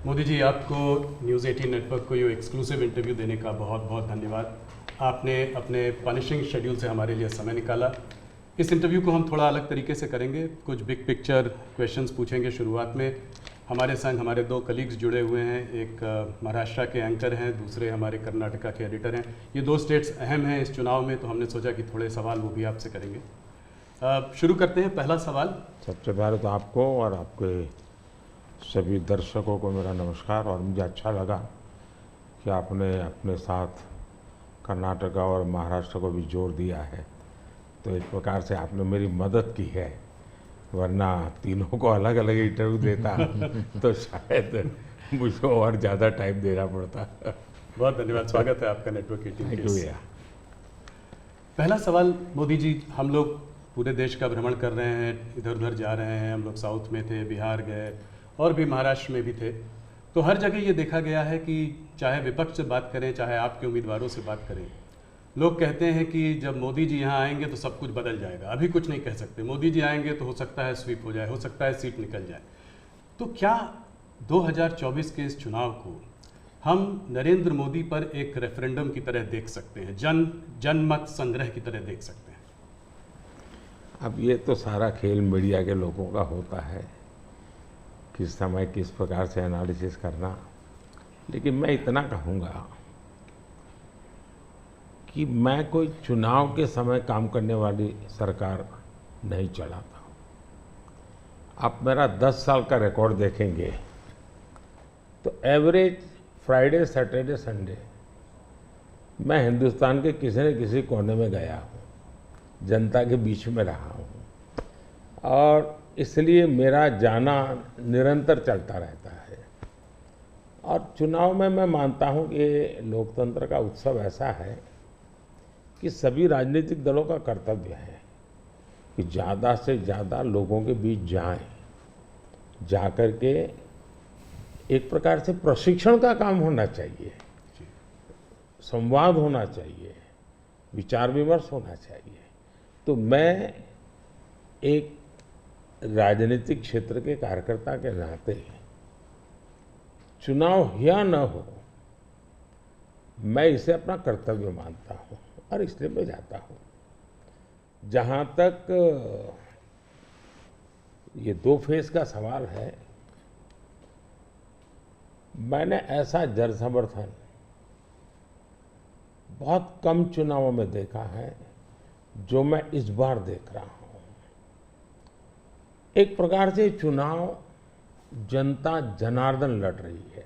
मोदी जी, आपको news 18 network को ये एक्सक्लूसिव इंटरव्यू देने का बहुत बहुत धन्यवाद। आपने अपने पनिशिंग शेड्यूल से हमारे लिए समय निकाला। इस इंटरव्यू को हम थोड़ा अलग तरीके से करेंगे, कुछ बिग पिक्चर क्वेश्चंस पूछेंगे। शुरुआत में हमारे संग हमारे दो कलीग्स जुड़े हुए हैं, एक महाराष्ट्र के एंकर हैं, दूसरे हमारे कर्नाटका के एडिटर हैं। ये दो स्टेट्स अहम हैं इस चुनाव में, तो हमने सोचा कि थोड़े सवाल वो भी आपसे करेंगे। शुरू करते हैं। पहला सवाल। सबसे पहले तो आपको और आपके सभी दर्शकों को मेरा नमस्कार। और मुझे अच्छा लगा कि आपने अपने साथ कर्नाटका और महाराष्ट्र को भी जोड़ दिया है, तो एक प्रकार से आपने मेरी मदद की है, वरना तीनों को अलग अलग इंटरव्यू देता तो शायद मुझे और ज़्यादा टाइम देना पड़ता। बहुत धन्यवाद, स्वागत है आपका नेटवर्क 18 थैंक के यू इस। भैया। पहला सवाल मोदी जी, हम लोग पूरे देश का भ्रमण कर रहे हैं, इधर उधर जा रहे हैं। हम लोग साउथ में थे, बिहार गए और भी महाराष्ट्र में भी थे। तो हर जगह ये देखा गया है कि चाहे विपक्ष से बात करें, चाहे आपके उम्मीदवारों से बात करें, लोग कहते हैं कि जब मोदी जी यहाँ आएंगे तो सब कुछ बदल जाएगा। अभी कुछ नहीं कह सकते, मोदी जी आएंगे तो हो सकता है स्वीप हो जाए, हो सकता है सीट निकल जाए। तो क्या 2024 के इस चुनाव को हम नरेंद्र मोदी पर एक रेफरेंडम की तरह देख सकते हैं, जनमत संग्रह की तरह देख सकते हैं? अब ये तो सारा खेल मीडिया के लोगों का होता है, किस समय किस प्रकार से एनालिसिस करना। लेकिन मैं इतना कहूँगा कि मैं कोई चुनाव के समय काम करने वाली सरकार नहीं चलाता हूँ। आप मेरा 10 साल का रिकॉर्ड देखेंगे तो एवरेज फ्राइडे सैटरडे संडे मैं हिंदुस्तान के किसी न किसी कोने में गया हूँ, जनता के बीच में रहा हूँ, और इसलिए मेरा जाना निरंतर चलता रहता है। और चुनाव में मैं मानता हूँ कि लोकतंत्र का उत्सव ऐसा है कि सभी राजनीतिक दलों का कर्तव्य है कि ज़्यादा से ज़्यादा लोगों के बीच जाएं, जाकर के एक प्रकार से प्रशिक्षण का काम होना चाहिए, संवाद होना चाहिए, विचार विमर्श होना चाहिए। तो मैं एक राजनीतिक क्षेत्र के कार्यकर्ता के नाते चुनाव या न हो, मैं इसे अपना कर्तव्य मानता हूँ और इसलिए मैं जाता हूँ। जहाँ तक ये 2 फेज का सवाल है, मैंने ऐसा जन समर्थन बहुत कम चुनावों में देखा है जो मैं इस बार देख रहा हूँ। एक प्रकार से चुनाव जनता जनार्दन लड़ रही है,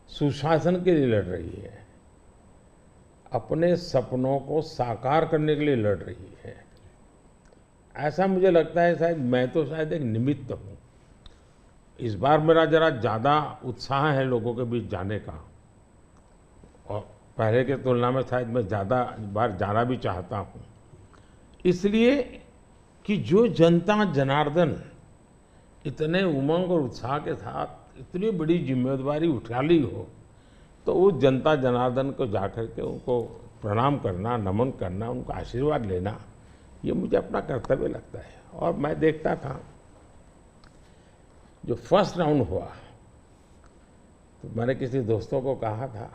सुशासन के लिए लड़ रही है, अपने सपनों को साकार करने के लिए लड़ रही है। ऐसा मुझे लगता है, शायद मैं तो शायद एक निमित्त हूँ। इस बार मेरा जरा ज़्यादा उत्साह है लोगों के बीच जाने का, और पहले के तुलना में शायद मैं ज़्यादा बार जाना भी चाहता हूँ, इसलिए कि जो जनता जनार्दन इतने उमंग और उत्साह के साथ इतनी बड़ी जिम्मेदारी उठा ली हो, तो वो जनता जनार्दन को जाकर के उनको प्रणाम करना, नमन करना, उनका आशीर्वाद लेना, ये मुझे अपना कर्तव्य लगता है। और मैं देखता था जो फर्स्ट राउंड हुआ, तो मैंने किसी दोस्तों को कहा था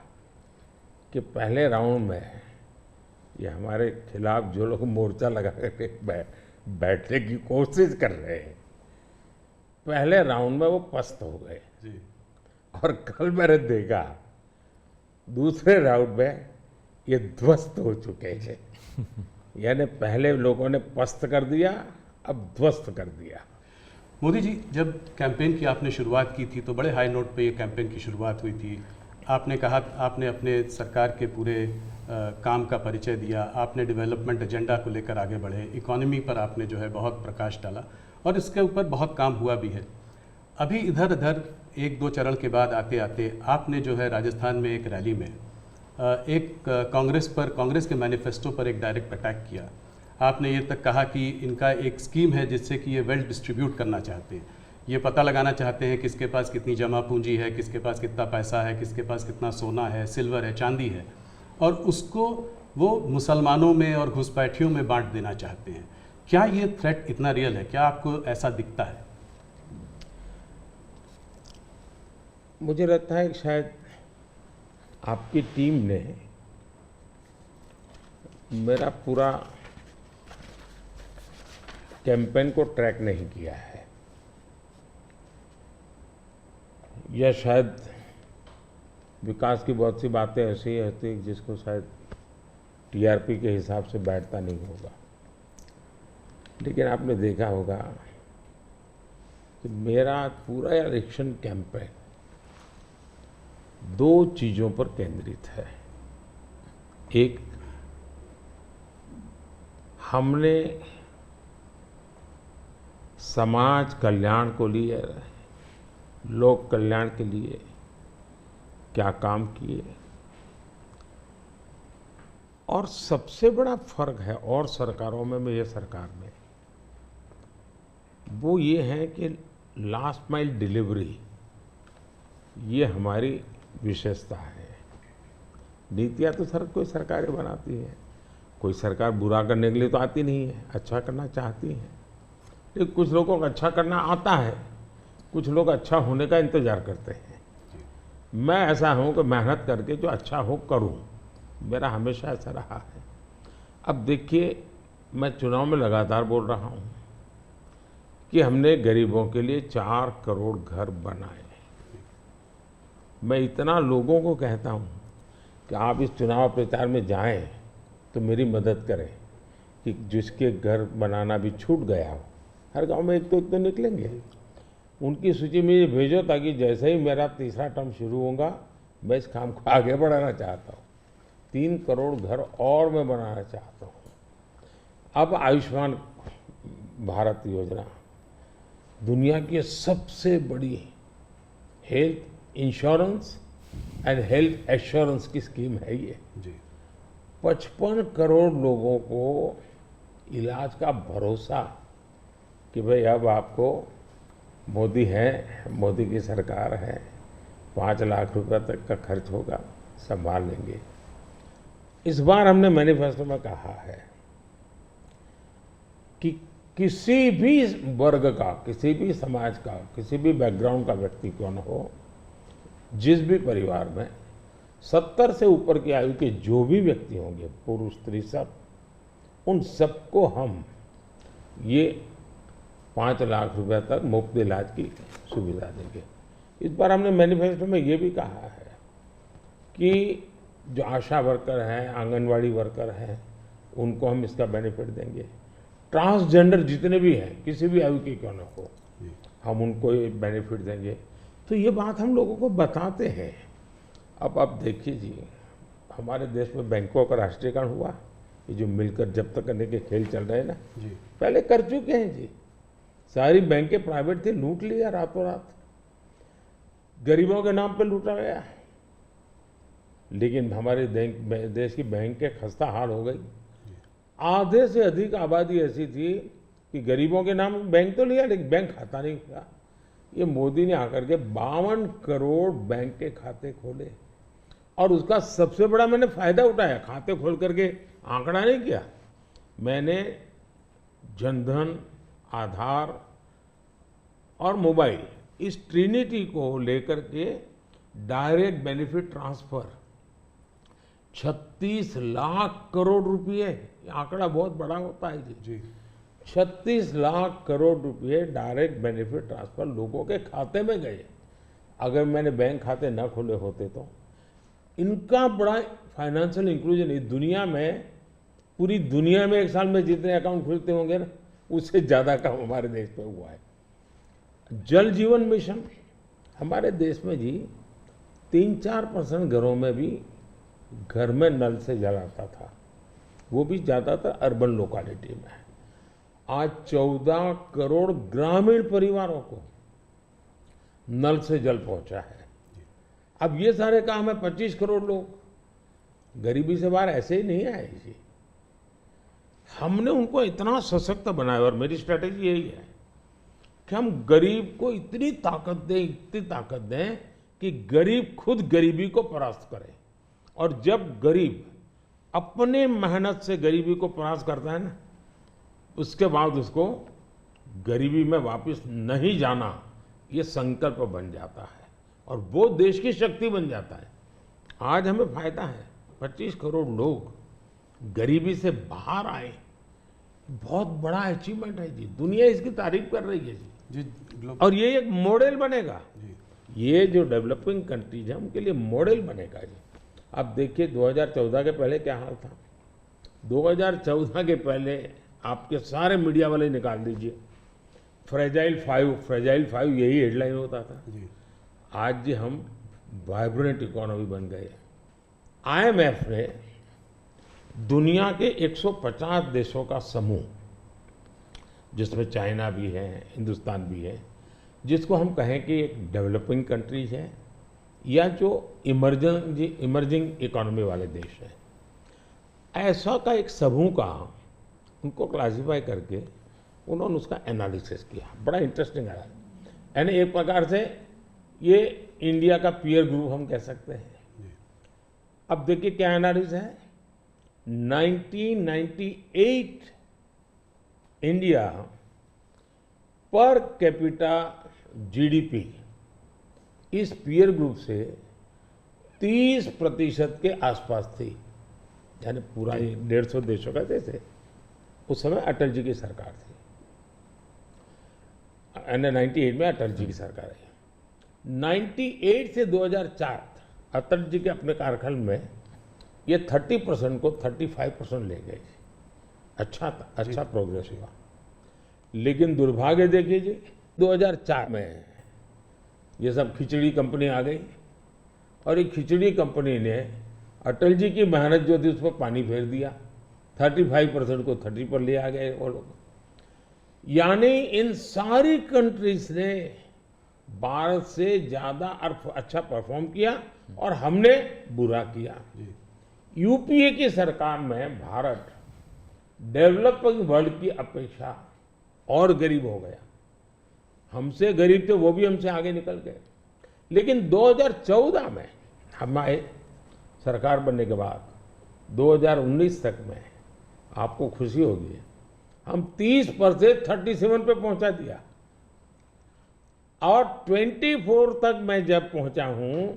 कि पहले राउंड में ये हमारे खिलाफ जो लोग मोर्चा लगा करके बैठने की कोशिश कर रहे हैं, पहले राउंड में वो पस्त हो गए जी। और कल मैंने देखा दूसरे राउंड में ये ध्वस्त हो चुके हैं। यानी पहले लोगों ने पस्त कर दिया, अब ध्वस्त कर दिया। मोदी जी, जब कैंपेन की आपने शुरुआत की थी तो बड़े हाई नोट पे ये कैंपेन की शुरुआत हुई थी। आपने कहा, आपने अपने सरकार के पूरे काम का परिचय दिया, आपने डेवलपमेंट एजेंडा को लेकर आगे बढ़े, इकोनॉमी पर आपने जो है बहुत प्रकाश डाला और इसके ऊपर बहुत काम हुआ भी है। अभी इधर उधर 1-2 चरण के बाद आते आते आपने जो है राजस्थान में एक रैली में एक कांग्रेस के मैनिफेस्टो पर एक डायरेक्ट अटैक किया। आपने ये तक कहा कि इनका एक स्कीम है जिससे कि ये वेल्थ डिस्ट्रीब्यूट करना चाहते हैं, ये पता लगाना चाहते हैं किसके पास कितनी जमा पूंजी है, किसके पास कितना पैसा है, किसके पास कितना सोना है, सिल्वर है, चांदी है, और उसको वो मुसलमानों में और घुसपैठियों में बांट देना चाहते हैं। क्या ये थ्रेट इतना रियल है? क्या आपको ऐसा दिखता है? मुझे लगता है कि शायद आपकी टीम ने मेरा पूरा कैंपेन को ट्रैक नहीं किया है, या शायद विकास की बहुत सी बातें ऐसी होती हैं जिसको शायद टीआरपी के हिसाब से बैठता नहीं होगा। लेकिन आपने देखा होगा कि मेरा पूरा इलेक्शन कैंपेन दो चीजों पर केंद्रित है। एक, हमने समाज कल्याण को लिए, लोक कल्याण के लिए क्या काम किए, और सबसे बड़ा फर्क है और सरकारों में ये सरकार में, वो ये है कि लास्ट माइल डिलीवरी ये हमारी विशेषता है। नीतियाँ तो कोई सरकारें बनाती है, कोई सरकार बुरा करने के लिए तो आती नहीं है, अच्छा करना चाहती है। लेकिन कुछ लोगों को अच्छा करना आता है, कुछ लोग अच्छा होने का इंतजार करते हैं। मैं ऐसा हूँ कि मेहनत करके जो अच्छा हो करूँ, मेरा हमेशा ऐसा रहा है। अब देखिए, मैं चुनाव में लगातार बोल रहा हूँ कि हमने गरीबों के लिए 4 करोड़ घर बनाए। मैं इतना लोगों को कहता हूँ कि आप इस चुनाव प्रचार में जाएं तो मेरी मदद करें कि जिसके घर बनाना भी छूट गया हो, हर गांव में एक तो निकलेंगे, उनकी सूची में ये भेजो, ताकि जैसे ही मेरा तीसरा टर्म शुरू होगा मैं इस काम को आगे बढ़ाना चाहता हूँ। 3 करोड़ घर और मैं बनाना चाहता हूँ। अब आयुष्मान भारत योजना दुनिया की सबसे बड़ी health insurance and health assurance की स्कीम है ये। जी। 55 करोड़ लोगों को इलाज का भरोसा कि भाई अब आपको मोदी है, मोदी की सरकार है, 5 लाख रुपए तक का खर्च होगा, संभाल लेंगे। इस बार हमने मैनिफेस्टो में कहा है कि किसी भी वर्ग का, किसी भी समाज का, किसी भी बैकग्राउंड का व्यक्ति क्यों न हो, जिस भी परिवार में 70 से ऊपर की आयु के जो भी व्यक्ति होंगे, पुरुष स्त्री सब, उन सबको हम ये 5 लाख रुपए तक मुफ्त इलाज की सुविधा देंगे। इस बार हमने मैनिफेस्टो में ये भी कहा है कि जो आशा वर्कर हैं, आंगनवाड़ी वर्कर हैं, उनको हम इसका बेनिफिट देंगे। ट्रांसजेंडर जितने भी हैं, किसी भी आयु के क्यों न हो, हम उनको ये बेनिफिट देंगे। तो ये बात हम लोगों को बताते हैं। अब आप देखिए जी, हमारे देश में बैंकों का राष्ट्रीयकरण हुआ, ये जो मिलकर जब्त करने के खेल चल रहे हैं ना जी, पहले कर चुके हैं जी। सारी बैंकें प्राइवेट थी, लूट लिया रातों रात, गरीबों के नाम पे लूटा गया। लेकिन हमारे देश की बैंकें खस्ता हाल हो गई। आधे से अधिक आबादी ऐसी थी कि गरीबों के नाम बैंक तो लिया, लेकिन बैंक खाता नहीं था। ये मोदी ने आकर के 52 करोड़ बैंक के खाते खोले, और उसका सबसे बड़ा मैंने फायदा उठाया। खाते खोल करके आंकड़ा नहीं किया मैंने, जनधन, आधार और मोबाइल, इस ट्रिनिटी को लेकर के direct benefit transfer 36 lakh crore रुपए, आंकड़ा बहुत बड़ा होता है जी। 36 लाख करोड़ रुपए डायरेक्ट बेनिफिट ट्रांसफर लोगों के खाते में गए। अगर मैंने बैंक खाते न खोले होते तो इनका बड़ा फाइनेंशियल इंक्लूजन इस दुनिया में, पूरी दुनिया में एक साल में जितने अकाउंट खुलते होंगे ना, उससे ज्यादा काम हमारे देश में हुआ है। जल जीवन मिशन हमारे देश में जी 3-4% घरों में भी घर में नल से जल आता था, वो भी ज्यादातर अर्बन लोकेलिटी में। आज 14 करोड़ ग्रामीण परिवारों को नल से जल पहुंचा है। अब ये सारे काम है, 25 करोड़ लोग गरीबी से बाहर ऐसे ही नहीं आए जी। हमने उनको इतना सशक्त बनाया, और मेरी स्ट्रेटेजी यही है कि हम गरीब को इतनी ताकत दें कि गरीब खुद गरीबी को परास्त करे। और जब गरीब अपने मेहनत से गरीबी को परास्त करता है ना, उसके बाद उसको गरीबी में वापस नहीं जाना, ये संकल्प बन जाता है। और वो देश की शक्ति बन जाता है। आज हमें फायदा है, 25 करोड़ लोग गरीबी से बाहर आए, बहुत बड़ा अचीवमेंट है जी, दुनिया इसकी तारीफ कर रही है जी। और ये एक मॉडल बनेगा, ये जो डेवलपिंग कंट्रीज है उनके लिए मॉडल बनेगा जी। आप देखिए 2014 के पहले क्या हाल था। 2014 के पहले आपके सारे मीडिया वाले निकाल दीजिए, फ्रेजाइल फाइव यही हेडलाइन होता था जी। आज जी हम वाइब्रेंट इकोनॉमी बन गए। IMF ने दुनिया के 150 देशों का समूह, जिसमें चाइना भी है, हिंदुस्तान भी है, जिसको हम कहें कि एक डेवलपिंग कंट्रीज है या जो इमर्जिंग इकोनॉमी वाले देश हैं, ऐसा का एक समूह का उनको क्लासिफाई करके उन्होंने उसका एनालिसिस किया। बड़ा इंटरेस्टिंग है, यानी एक प्रकार से ये इंडिया का पीयर ग्रुप हम कह सकते हैं। अब देखिए क्या एनालिसिस है। 1998 इंडिया पर कैपिटा GDP इस पीयर ग्रुप से 30% के आसपास थी, यानी पूरा 150 देशों का देश है। उस समय अटल जी की सरकार थी, 98 में अटल जी की सरकार है। 98 से 2004 अटल जी के अपने कार्यकाल में ये 30% को 35% ले गए। अच्छा प्रोग्रेस हुआ, लेकिन दुर्भाग्य देखिए जी 2004 में ये सब खिचड़ी कंपनी आ गई और ये खिचड़ी कंपनी ने अटल जी की मेहनत जो थी उस पर पानी फेर दिया। 35% को 30 पर ले आ गए वो लोग। यानी इन सारी कंट्रीज ने भारत से ज्यादा अच्छा परफॉर्म किया और हमने बुरा किया। यूपीए की सरकार में भारत डेवलपिंग वर्ल्ड की अपेक्षा और गरीब हो गया। हमसे गरीब थे, वो भी हमसे आगे निकल गए। लेकिन 2014 में हम आए, सरकार बनने के बाद 2019 तक में आपको खुशी होगी, हम 30 पर से 37 पे पहुंचा दिया और 24 तक मैं जब पहुंचा हूं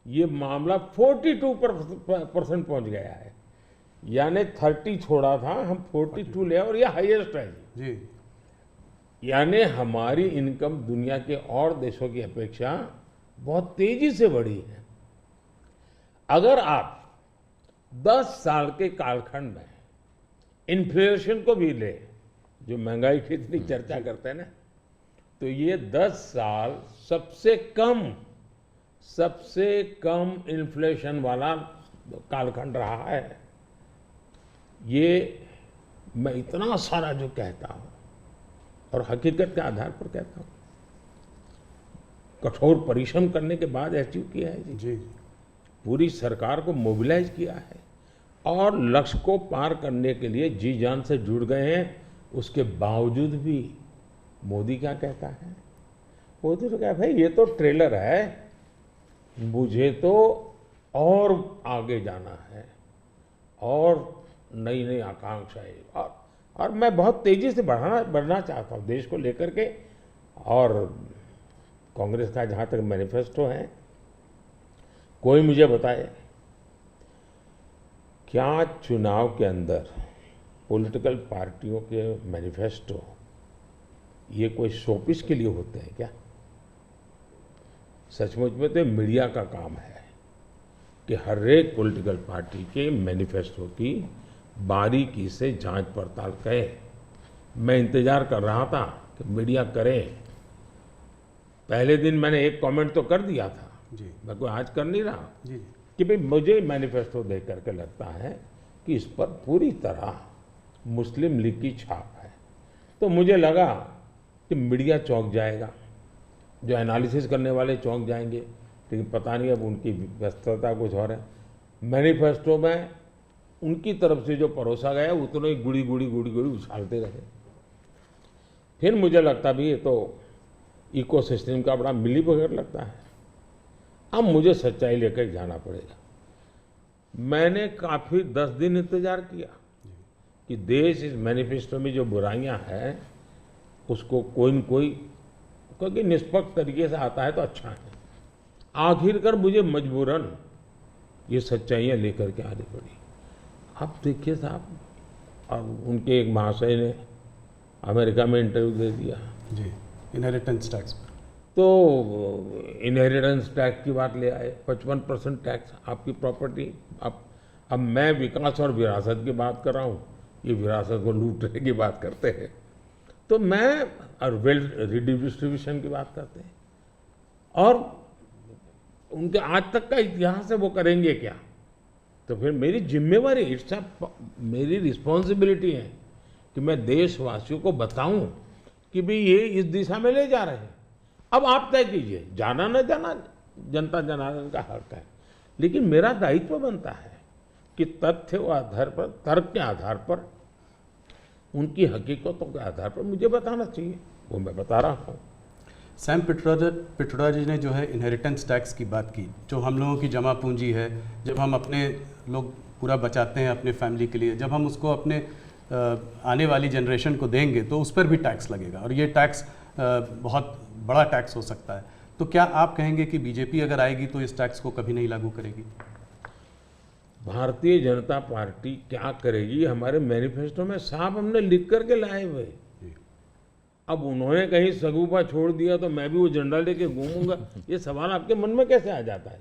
ये मामला 42% पहुंच गया है। यानी 30 छोड़ा था, हम 42 ले और ये हाईएस्ट है जी। यानी हमारी इनकम दुनिया के और देशों की अपेक्षा बहुत तेजी से बढ़ी है। अगर आप 10 साल के कालखंड में इन्फ्लेशन को भी ले, जो महंगाई की इतनी चर्चा करते हैं ना, तो ये 10 साल सबसे कम इन्फ्लेशन वाला कालखंड रहा है। ये मैं इतना सारा जो कहता हूं और हकीकत के आधार पर कहता हूं, कठोर परिश्रम करने के बाद अचीव किया है जी। पूरी सरकार को मोबिलाइज किया है और लक्ष्य को पार करने के लिए जी जान से जुड़ गए हैं। उसके बावजूद भी मोदी क्या कहता है, मोदी तो कहता है भाई ये तो ट्रेलर है, मुझे तो और आगे जाना है और नई नई आकांक्षाएं और मैं बहुत तेजी से बढ़ना चाहता हूं देश को लेकर के। और कांग्रेस का जहां तक मैनिफेस्टो है, कोई मुझे बताए क्या चुनाव के अंदर पॉलिटिकल पार्टियों के मैनिफेस्टो ये कोई शोपीस के लिए होते हैं क्या? सचमुच में तो मीडिया का काम है कि हर एक पॉलिटिकल पार्टी के मैनिफेस्टो की बारीकी से जांच पड़ताल करे। मैं इंतजार कर रहा था कि मीडिया करे। पहले दिन मैंने एक कमेंट तो कर दिया था जी, मैं कोई आज कर नहीं रहा जी, कि भाई मुझे मैनिफेस्टो देख करके लगता है कि इस पर पूरी तरह मुस्लिम लीग की छाप है। तो मुझे लगा कि मीडिया चौंक जाएगा, जो एनालिसिस करने वाले चौंक जाएंगे, लेकिन पता नहीं अब उनकी व्यस्तता कुछ और है। मैनिफेस्टो में उनकी तरफ से जो परोसा गया उतना ही गुड़ी उछालते रहे। फिर मुझे लगता भी ये तो इकोसिस्टम का बड़ा मिलीबग लगता है। अब मुझे सच्चाई लेकर जाना पड़ेगा। मैंने काफी 10 दिन इंतजार किया कि देश इस मैनिफेस्टो में जो बुराइयां हैं उसको कोई न कोई, क्योंकि निष्पक्ष तरीके से आता है तो अच्छा है, आखिरकार मुझे मजबूरन ये सच्चाइयाँ लेकर के आनी पड़ी। अब देखिए साहब, अब उनके एक महाशय ने अमेरिका में इंटरव्यू दे दिया, जी, इनहेरिटेंस टैक्स पर। तो इनहेरिटेंस टैक्स की बात ले आए, 55% टैक्स आपकी प्रॉपर्टी। अब मैं विकास और विरासत की बात कर रहा हूँ, ये विरासत को लूटने की बात करते हैं। तो मैं और वेल्थ रिडिस्ट्रीब्यूशन की बात करते हैं, और उनके आज तक का इतिहास है, वो करेंगे क्या? तो फिर मेरी जिम्मेवारी, मेरी रिस्पॉन्सिबिलिटी है कि मैं देशवासियों को बताऊं कि भाई ये इस दिशा में ले जा रहे हैं। अब आप तय कीजिए, जाना न जाना जनता जनार्दन का हक है, लेकिन मेरा दायित्व बनता है कि तथ्य के आधार पर, तर्क के आधार पर, उनकी हकीकतों के आधार पर मुझे बताना चाहिए, वो मैं बता रहा हूँ। सैम पिट्रोडा जी ने जो है इनहेरिटेंस टैक्स की बात की, जो हम लोगों की जमा पूंजी है, जब हम अपने लोग पूरा बचाते हैं अपने फैमिली के लिए, जब हम उसको अपने आने वाली जनरेशन को देंगे तो उस पर भी टैक्स लगेगा, और ये टैक्स बहुत बड़ा टैक्स हो सकता है। तो क्या आप कहेंगे कि बीजेपी अगर आएगी तो इस टैक्स को कभी नहीं लागू करेगी? भारतीय जनता पार्टी क्या करेगी, हमारे मैनिफेस्टो में साफ हमने लिख करके लाए हुए। अब उन्होंने कहीं सगुफा छोड़ दिया तो मैं भी वो झंडा लेके घूमूंगा, ये सवाल आपके मन में कैसे आ जाता है?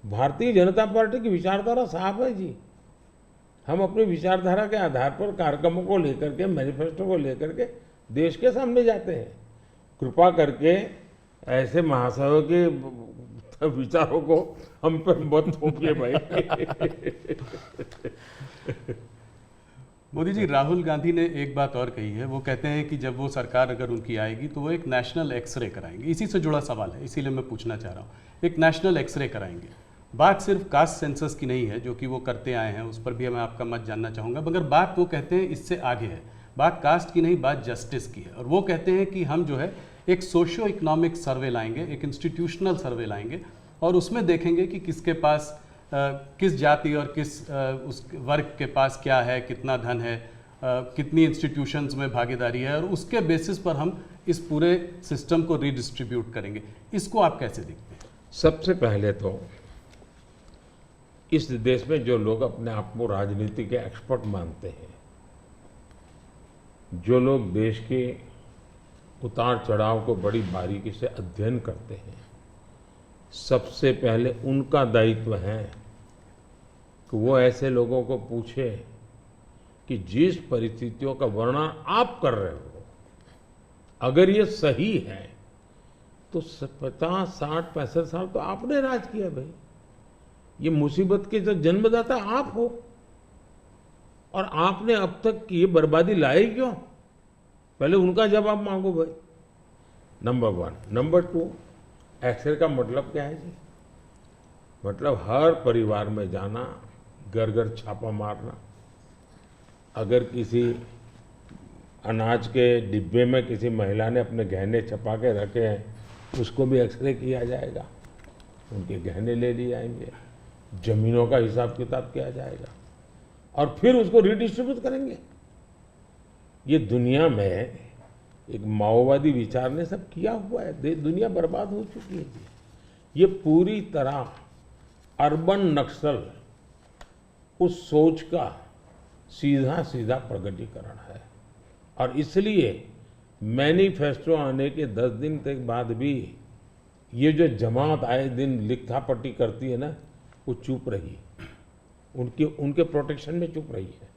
भारतीय जनता पार्टी की विचारधारा साफ है जी। हम अपनी विचारधारा के आधार पर कार्यक्रमों को लेकर के, मैनिफेस्टो को लेकर के देश के सामने जाते हैं। कृपा करके ऐसे महाशयों के विचारों को हम पर मत थोपिए भाई। मोदी जी, राहुल गांधी ने एक बात और कही है, वो कहते हैं कि जब वो सरकार अगर उनकी आएगी तो वो एक नेशनल एक्सरे कराएंगे। इसी से जुड़ा सवाल है, इसीलिए मैं पूछना चाह रहा हूँ, एक नेशनल एक्सरे कराएंगे। बात सिर्फ कास्ट सेंसस की नहीं है जो कि वो करते आए हैं, उस पर भी मैं आपका मत जानना चाहूँगा, मगर बात वो कहते हैं इससे आगे है, बात कास्ट की नहीं, बात जस्टिस की है। और वो कहते हैं कि हम जो है एक सोशियो इकोनॉमिक सर्वे लाएंगे, एक इंस्टीट्यूशनल सर्वे लाएंगे, और उसमें देखेंगे कि किसके पास किस जाति और किस उस वर्ग के पास क्या है, कितना धन है, कितनी इंस्टीट्यूशंस में भागीदारी है, और उसके बेसिस पर हम इस पूरे सिस्टम को रीडिस्ट्रीब्यूट करेंगे। इसको आप कैसे देखते हैं? सबसे पहले तो इस देश में जो लोग अपने आप को राजनीति के एक्सपर्ट मानते हैं, जो लोग देश के उतार चढ़ाव को बड़ी बारीकी से अध्ययन करते हैं, सबसे पहले उनका दायित्व है कि वो ऐसे लोगों को पूछे कि जिस परिस्थितियों का वर्णन आप कर रहे हो, अगर ये सही है तो 50, 60, 65 साल तो आपने राज किया भाई, ये मुसीबत के जो जन्मदाता आप हो, और आपने अब तक ये बर्बादी लाई क्यों? पहले उनका जवाब मांगो भाई, नंबर 1। नंबर 2, एक्सरे का मतलब क्या है जी? मतलब हर परिवार में जाना, घर घर छापा मारना, अगर किसी अनाज के डिब्बे में किसी महिला ने अपने गहने छपा के रखे हैं, उसको भी एक्सरे किया जाएगा, उनके गहने ले लिए जाएंगे, जमीनों का हिसाब किताब किया जाएगा, और फिर उसको रिडिस्ट्रीब्यूट करेंगे। ये दुनिया में एक माओवादी विचार ने सब किया हुआ है, दुनिया बर्बाद हो चुकी है। ये पूरी तरह अर्बन नक्सल उस सोच का सीधा सीधा प्रगटीकरण है, और इसलिए मैनिफेस्टो आने के 10 दिन तक बाद भी ये जो जमात आए दिन लिखापट्टी करती है ना, वो चुप रही, उनके प्रोटेक्शन में चुप रही है।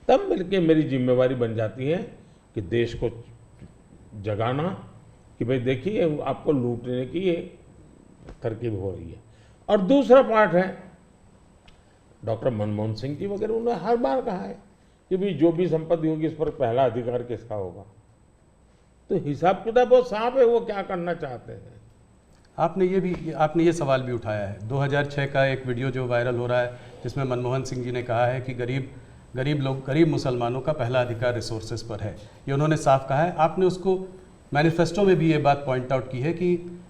तब मिलके मेरी जिम्मेवारी बन जाती है कि देश को जगाना कि भाई देखिए आपको लूटने की ये तरकीब हो रही है। और दूसरा पार्ट है, डॉक्टर मनमोहन सिंह जी वगैरह, उन्होंने हर बार कहा है कि भाई जो भी संपत्ति होगी इस पर पहला अधिकार किसका होगा। तो हिसाब किताब बहुत साफ है, वो क्या करना चाहते हैं। आपने ये सवाल भी उठाया है, 2006 का एक वीडियो जो वायरल हो रहा है, जिसमें मनमोहन सिंह जी ने कहा है कि गरीब मुसलमानों का पहला अधिकार रिसोर्सेज पर है, ये उन्होंने साफ कहा है। आपने उसको मैनिफेस्टो में भी ये बात पॉइंट आउट की है कि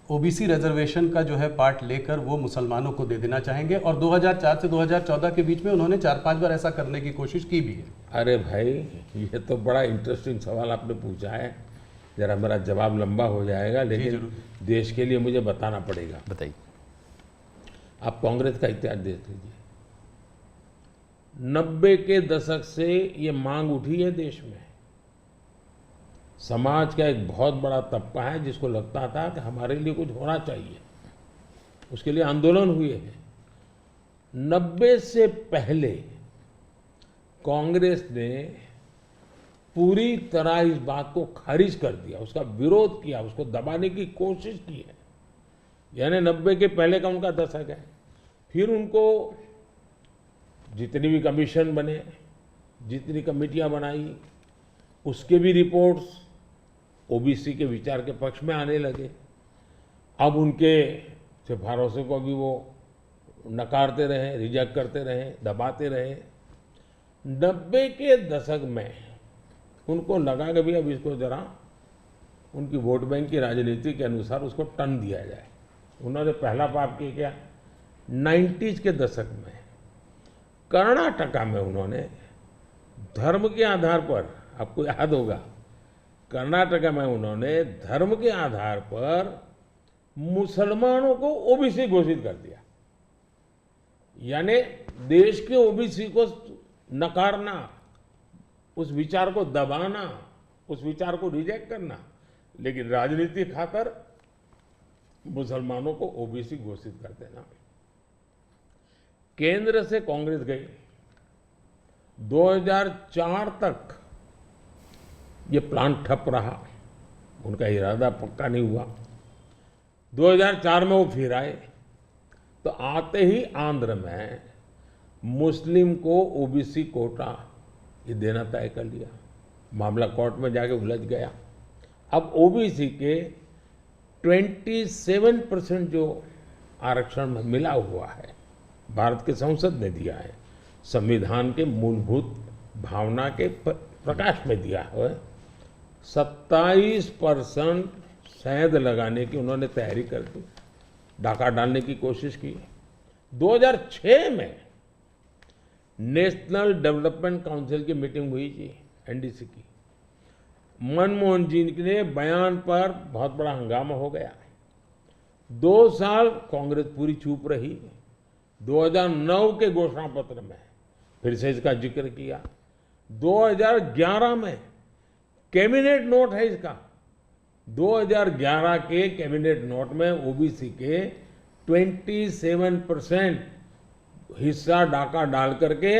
ओबीसी रिजर्वेशन का जो है पार्ट लेकर वो मुसलमानों को दे देना चाहेंगे, और 2004 से 2014 के बीच में उन्होंने 4-5 बार ऐसा करने की कोशिश की भी है। अरे भाई, ये तो बड़ा इंटरेस्टिंग सवाल आपने पूछा है। जरा मेरा जवाब लंबा हो जाएगा, लेकिन जरूर। देश के लिए मुझे बताना पड़ेगा। बताइए। आप कांग्रेस का इतिहास देख लीजिए। 90 के दशक से ये मांग उठी है देश में। समाज का एक बहुत बड़ा तबका है जिसको लगता था कि हमारे लिए कुछ होना चाहिए, उसके लिए आंदोलन हुए हैं। 90 से पहले कांग्रेस ने पूरी तरह इस बात को खारिज कर दिया, उसका विरोध किया, उसको दबाने की कोशिश की है। यानी 90 के पहले का उनका दशक है। फिर उनको जितनी भी कमीशन बने, जितनी कमेटियां बनाई, उसके भी रिपोर्ट्स ओबीसी के विचार के पक्ष में आने लगे। अब उनके सिफारिशों को भी वो नकारते रहे, रिजेक्ट करते रहे, दबाते रहे। 90 के दशक में उनको लगा कि भी अब इसको जरा उनकी वोट बैंक की राजनीति के अनुसार उसको टर्न दिया जाए। उन्होंने पहला पाप किया क्या, 90s के दशक में कर्नाटका में उन्होंने धर्म के आधार पर, आपको याद होगा, कर्नाटका में उन्होंने धर्म के आधार पर मुसलमानों को ओबीसी घोषित कर दिया। यानी देश के ओबीसी को नकारना, उस विचार को दबाना, उस विचार को रिजेक्ट करना, लेकिन राजनीति खातर मुसलमानों को ओबीसी घोषित कर देना। केंद्र से कांग्रेस गई, 2004 तक ये प्लान ठप रहा, उनका इरादा पक्का नहीं हुआ। 2004 में वो फिर आए, तो आते ही आंध्र में मुस्लिम को ओबीसी कोटा ये देना तय कर लिया। मामला कोर्ट में जाके उलझ गया। अब ओबीसी के 27% जो आरक्षण में मिला हुआ है, भारत के संसद ने दिया है, संविधान के मूलभूत भावना के प्रकाश में दिया है। 27% शहद लगाने की उन्होंने तैयारी कर दी, डाका डालने की कोशिश की। 2006 में नेशनल डेवलपमेंट काउंसिल की मीटिंग हुई थी, एनडीसी की। मनमोहन जी के बयान पर बहुत बड़ा हंगामा हो गया। 2 साल कांग्रेस पूरी चुप रही। 2009 के घोषणा पत्र में फिर से इसका जिक्र किया। 2011 में कैबिनेट नोट है इसका, 2011 के कैबिनेट नोट में ओबीसी के 27% हिस्सा डाका डाल करके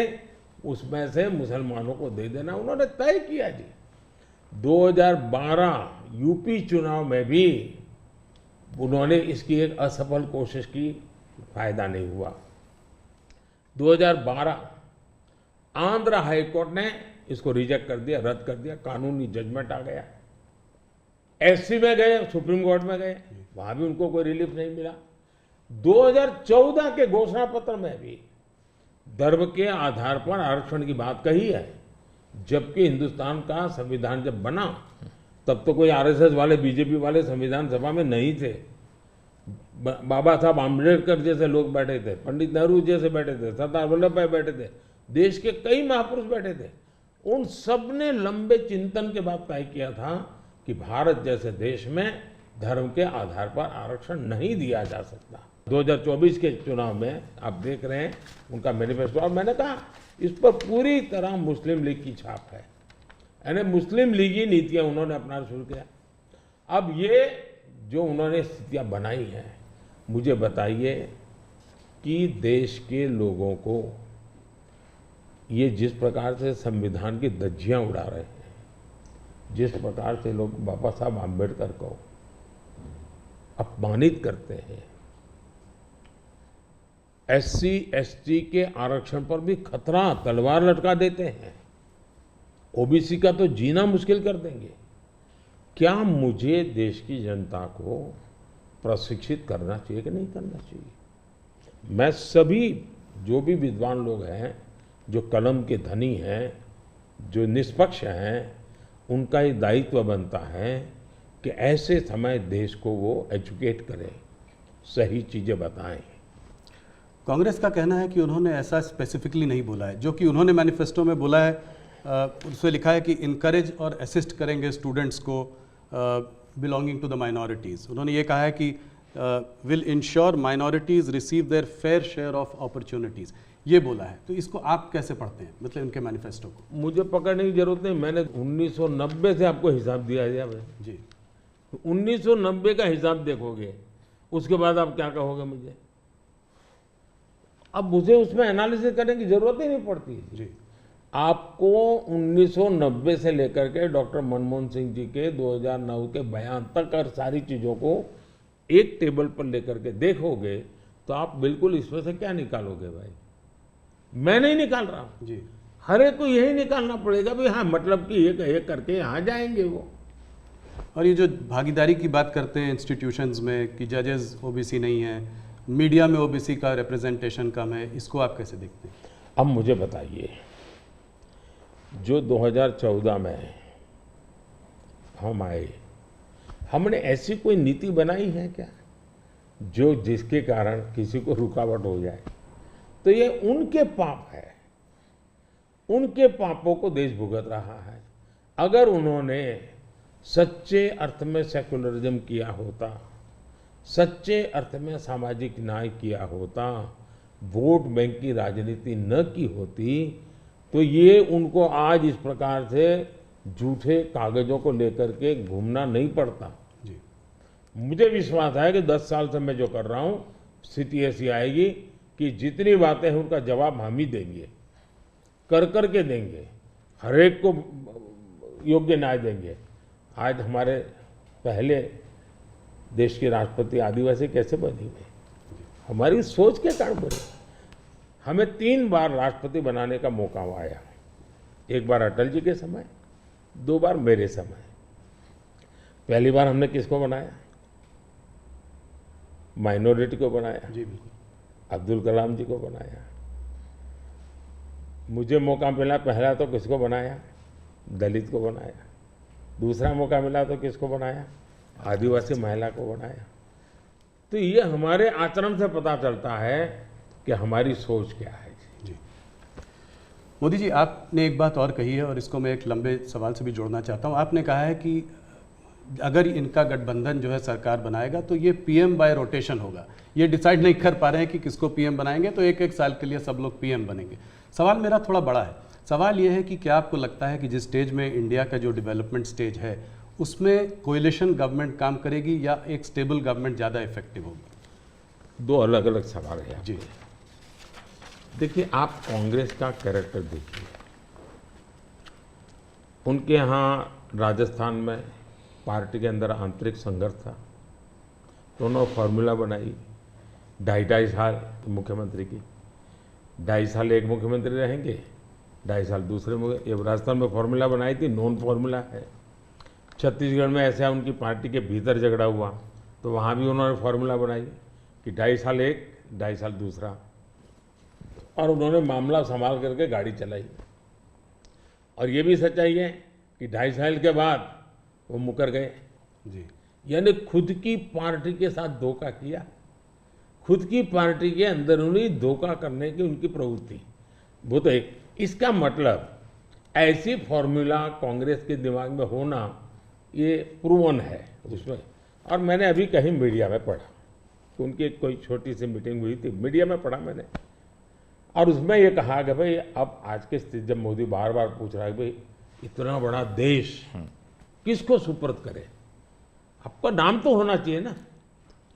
उसमें से मुसलमानों को दे देना उन्होंने तय किया जी। 2012 यूपी चुनाव में भी उन्होंने इसकी एक असफल कोशिश की, फायदा नहीं हुआ। 2012 आंध्र हाईकोर्ट ने इसको रिजेक्ट कर दिया, रद्द कर दिया, कानूनी जजमेंट आ गया। एससी में गए, सुप्रीम कोर्ट में गए, वहां भी उनको कोई रिलीफ नहीं मिला। 2014 के घोषणा पत्र में भी धर्म के आधार पर आरक्षण की बात कही है, जबकि हिंदुस्तान का संविधान जब बना तब तो कोई आरएसएस वाले, बीजेपी वाले संविधान सभा में नहीं थे। बाबा साहब आम्बेडकर जैसे लोग बैठे थे, पंडित नेहरू जैसे बैठे थे, सरदार वल्लभ भाई बैठे थे, देश के कई महापुरुष बैठे थे। उन सब ने लंबे चिंतन के बाद तय किया था कि भारत जैसे देश में धर्म के आधार पर आरक्षण नहीं दिया जा सकता। 2024 के चुनाव में आप देख रहे हैं उनका मैनिफेस्टो, और मैंने कहा इस पर पूरी तरह मुस्लिम लीग की छाप है, यानी मुस्लिम लीगी नीतियां उन्होंने अपनाना शुरू किया। अब ये जो उन्होंने स्थितियां बनाई हैं, मुझे बताइए कि देश के लोगों को ये जिस प्रकार से संविधान की धज्जियां उड़ा रहे हैं, जिस प्रकार से लोग बाबा साहब आम्बेडकर को अपमानित करते हैं, एससी एसटी के आरक्षण पर भी खतरा, तलवार लटका देते हैं, ओबीसी का तो जीना मुश्किल कर देंगे। क्या मुझे देश की जनता को प्रशिक्षित करना चाहिए कि नहीं करना चाहिए? मैं सभी जो भी विद्वान लोग हैं, जो कलम के धनी हैं, जो निष्पक्ष हैं, उनका ये दायित्व बनता है कि ऐसे समय देश को वो एजुकेट करें, सही चीज़ें बताएं। कांग्रेस का कहना है कि उन्होंने ऐसा स्पेसिफिकली नहीं बोला है, जो कि उन्होंने मैनिफेस्टो में बोला है। उसमें लिखा है कि इनकरेज और असिस्ट करेंगे स्टूडेंट्स को, बिलोंगिंग टू द माइनॉरिटीज़। उन्होंने ये कहा है कि will ensure minorities receive there fair share of opportunities, ये बोला है। तो इसको आप कैसे पढ़ते हैं, मतलब इनके मैनिफेस्टो को? मुझे पकड़ने की जरूरत नहीं, मैंने 1990 से आपको हिसाब दिया है भाई। जी 1990 का हिसाब देखोगे, उसके बाद आप क्या कहोगे मुझे? अब मुझे उसमें एनालिसिस करने की जरूरत ही नहीं पड़ती। जी आपको 1990 से लेकर के डॉक्टर मनमोहन सिंह जी के 2009 के बयान तक और सारी चीजों को एक टेबल पर लेकर के देखोगे तो आप बिल्कुल इसमें से क्या निकालोगे भाई? मैं नहीं निकाल रहा हूं, जी हर एक को यही निकालना पड़ेगा भाई। हाँ, मतलब कि एक करके यहाँ जाएंगे वो। और ये जो भागीदारी की बात करते हैं इंस्टीट्यूशंस में कि जजेस ओबीसी नहीं है, मीडिया में ओबीसी का रिप्रेजेंटेशन कम है, इसको आप कैसे देखते हैं? अब मुझे बताइए, जो 2014 में हम आए, हमने ऐसी कोई नीति बनाई है क्या जो जिसके कारण किसी को रुकावट हो जाए? तो ये उनके पाप है, उनके पापों को देश भुगत रहा है। अगर उन्होंने सच्चे अर्थ में सेकुलरिज्म किया होता, सच्चे अर्थ में सामाजिक न्याय किया होता, वोट बैंक की राजनीति न की होती, तो ये उनको आज इस प्रकार से झूठे कागजों को लेकर के घूमना नहीं पड़ता। जी मुझे विश्वास है कि 10 साल से मैं जो कर रहा हूं, स्थिति ऐसी आएगी कि जितनी बातें हैं उनका जवाब हम ही देंगे, कर के देंगे, हर एक को योग्य न्याय देंगे। आज हमारे पहले देश के राष्ट्रपति आदिवासी कैसे बनी हुई? हमारी सोच के कारण बनी। हमें 3 बार राष्ट्रपति बनाने का मौका आया, एक बार अटल जी के समय, 2 बार मेरे समय। पहली बार हमने किसको बनाया? माइनॉरिटी को बनाया, जी बिल्कुल। अब्दुल कलाम जी को बनाया। मुझे मौका मिला पहला तो किसको बनाया? दलित को बनाया। दूसरा मौका मिला तो किसको बनाया? आदिवासी महिला को बनाया। तो ये हमारे आचरण से पता चलता है कि हमारी सोच क्या है। जी मोदी जी, आपने एक बात और कही है और इसको मैं एक लंबे सवाल से भी जोड़ना चाहता हूँ। आपने कहा है कि अगर इनका गठबंधन जो है सरकार बनाएगा तो ये पीएम बाय रोटेशन होगा। ये डिसाइड नहीं कर पा रहे हैं कि किसको पीएम बनाएंगे, तो एक साल के लिए सब लोग पीएम बनेंगे। सवाल मेरा थोड़ा बड़ा है। सवाल ये है कि क्या आपको लगता है कि जिस स्टेज में इंडिया का जो डेवलपमेंट स्टेज है उसमें कोएलिशन गवर्नमेंट काम करेगी या एक स्टेबल गवर्नमेंट ज़्यादा इफेक्टिव होगी? 2 अलग अलग सवाल है। जी देखिए, आप कांग्रेस का कैरेक्टर देखिए। उनके यहाँ राजस्थान में पार्टी के अंदर आंतरिक संघर्ष था, तो उन्होंने फॉर्मूला बनाई 2.5 साल मुख्यमंत्री की, 2.5 साल एक मुख्यमंत्री रहेंगे, 2.5 साल दूसरे। ये राजस्थान में फॉर्मूला बनाई थी, नॉन फॉर्मूला है। छत्तीसगढ़ में ऐसा उनकी पार्टी के भीतर झगड़ा हुआ तो वहाँ भी उन्होंने फॉर्मूला बनाई कि 2.5 साल एक, 2.5 साल दूसरा, और उन्होंने मामला संभाल करके गाड़ी चलाई। और ये भी सच्चाई है कि 2.5 साल के बाद वो मुकर गए। जी यानी खुद की पार्टी के साथ धोखा किया, खुद की पार्टी के अंदरूनी धोखा करने की उनकी प्रवृत्ति, वो तो एक। इसका मतलब ऐसी फॉर्मूला कांग्रेस के दिमाग में होना ये प्रूवन है उसमें। और मैंने अभी कहीं मीडिया में पढ़ा कि उनकी कोई छोटी सी मीटिंग हुई थी, मीडिया में पढ़ा मैंने, और उसमें ये कहा कि भाई अब आज के स्थिति जब मोदी बार बार पूछ रहा है भाई इतना बड़ा देश किसको सुपुर्द करे, आपका नाम तो होना चाहिए ना,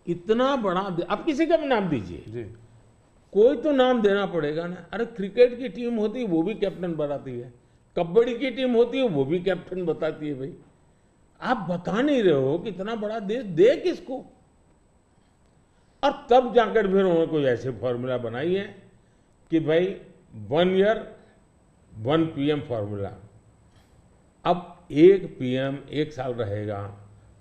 इतना बड़ा आप किसी का भी नाम दीजिए, जी कोई तो नाम देना पड़ेगा ना। अरे क्रिकेट की टीम होती है वो भी कैप्टन बताती है, कबड्डी की टीम होती है वो भी कैप्टन बताती है। भाई आप बता नहीं रहे हो कि इतना बड़ा देश दे किसको। और तब जाकर फिर उन्होंने कोई ऐसे फॉर्मूला बनाई है कि भाई 1 ईयर 1 पीएम फॉर्मूला। अब एक पीएम 1 साल रहेगा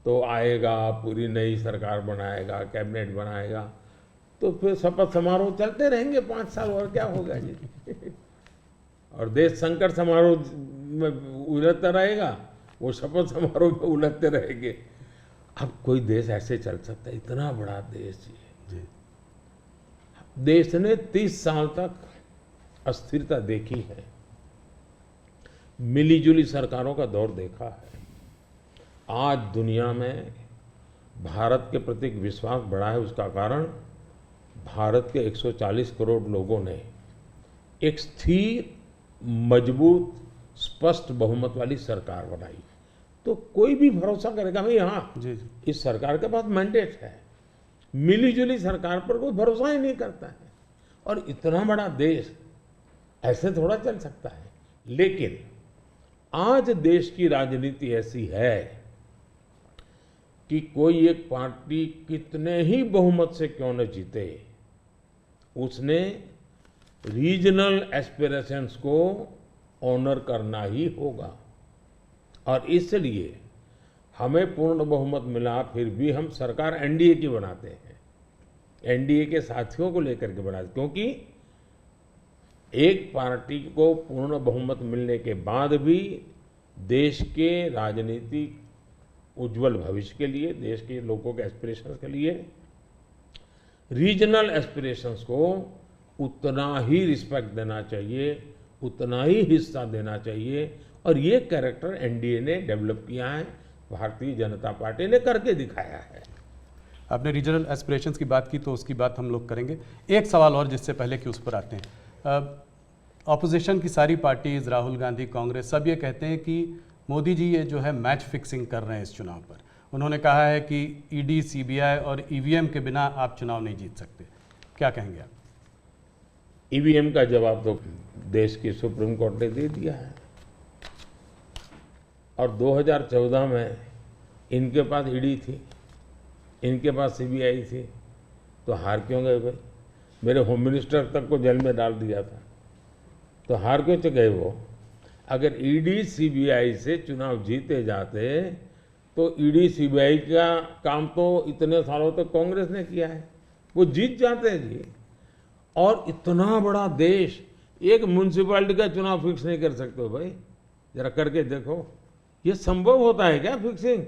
तो आएगा, पूरी नई सरकार बनाएगा, कैबिनेट बनाएगा, तो फिर शपथ समारोह चलते रहेंगे 5 साल, और क्या होगा जी। और देश संकट समारोह में उलझता रहेगा, वो शपथ समारोह में उलझते रहेंगे। अब कोई देश ऐसे चल सकता है? इतना बड़ा देश जी देश ने 30 साल तक अस्थिरता देखी है, मिलीजुली सरकारों का दौर देखा है, आज दुनिया में भारत के प्रति विश्वास बढ़ा है, उसका कारण भारत के 140 करोड़ लोगों ने एक स्थिर, मजबूत, स्पष्ट बहुमत वाली सरकार बनाई। तो कोई भी भरोसा करेगा भाई हाँ जी जी। इस सरकार के पास मैंडेट है, मिलीजुली सरकार पर कोई भरोसा ही नहीं करता है। और इतना बड़ा देश ऐसे थोड़ा चल सकता है। लेकिन आज देश की राजनीति ऐसी है कि कोई एक पार्टी कितने ही बहुमत से क्यों न जीते, उसने रीजनल एस्पिरेशंस को ऑनर करना ही होगा। और इसलिए हमें पूर्ण बहुमत मिला, फिर भी हम सरकार एनडीए की बनाते हैं, एनडीए के साथियों को लेकर के बनाते, क्योंकि एक पार्टी को पूर्ण बहुमत मिलने के बाद भी देश के राजनीतिक उज्जवल भविष्य के लिए, देश के लोगों के एस्पिरेशंस के लिए, रीजनल एस्पिरेशंस को उतना ही रिस्पेक्ट देना चाहिए, उतना ही हिस्सा देना चाहिए। और ये कैरेक्टर एनडीए ने डेवलप किया है, भारतीय जनता पार्टी ने करके दिखाया है। आपने रीजनल एस्पिरेशंस की बात की तो उसकी बात हम लोग करेंगे। एक सवाल और जिससे पहले कि उस पर आते हैं, ऑपोजिशन की सारी पार्टीज, राहुल गांधी, कांग्रेस, सब ये कहते हैं कि मोदी जी ये जो है मैच फिक्सिंग कर रहे हैं इस चुनाव पर। उन्होंने कहा है कि ईडी, सीबीआई और ईवीएम के बिना आप चुनाव नहीं जीत सकते। क्या कहेंगे आप? ईवीएम का जवाब तो देश की सुप्रीम कोर्ट ने दे दिया है। और 2014 में इनके पास ईडी थी, इनके पास सीबीआई थी, तो हार क्यों गए भाई? मेरे होम मिनिस्टर तक को जेल में डाल दिया था, तो हार क्यों गए वो? अगर ईडी सीबीआई से चुनाव जीते जाते तो ईडी सीबीआई का काम तो इतने सालों तक कांग्रेस ने किया है, वो जीत जाते हैं जी। और इतना बड़ा देश एक म्यूनसिपैलिटी का चुनाव फिक्स नहीं कर सकते भाई, जरा करके देखो। ये संभव होता है क्या फिक्सिंग?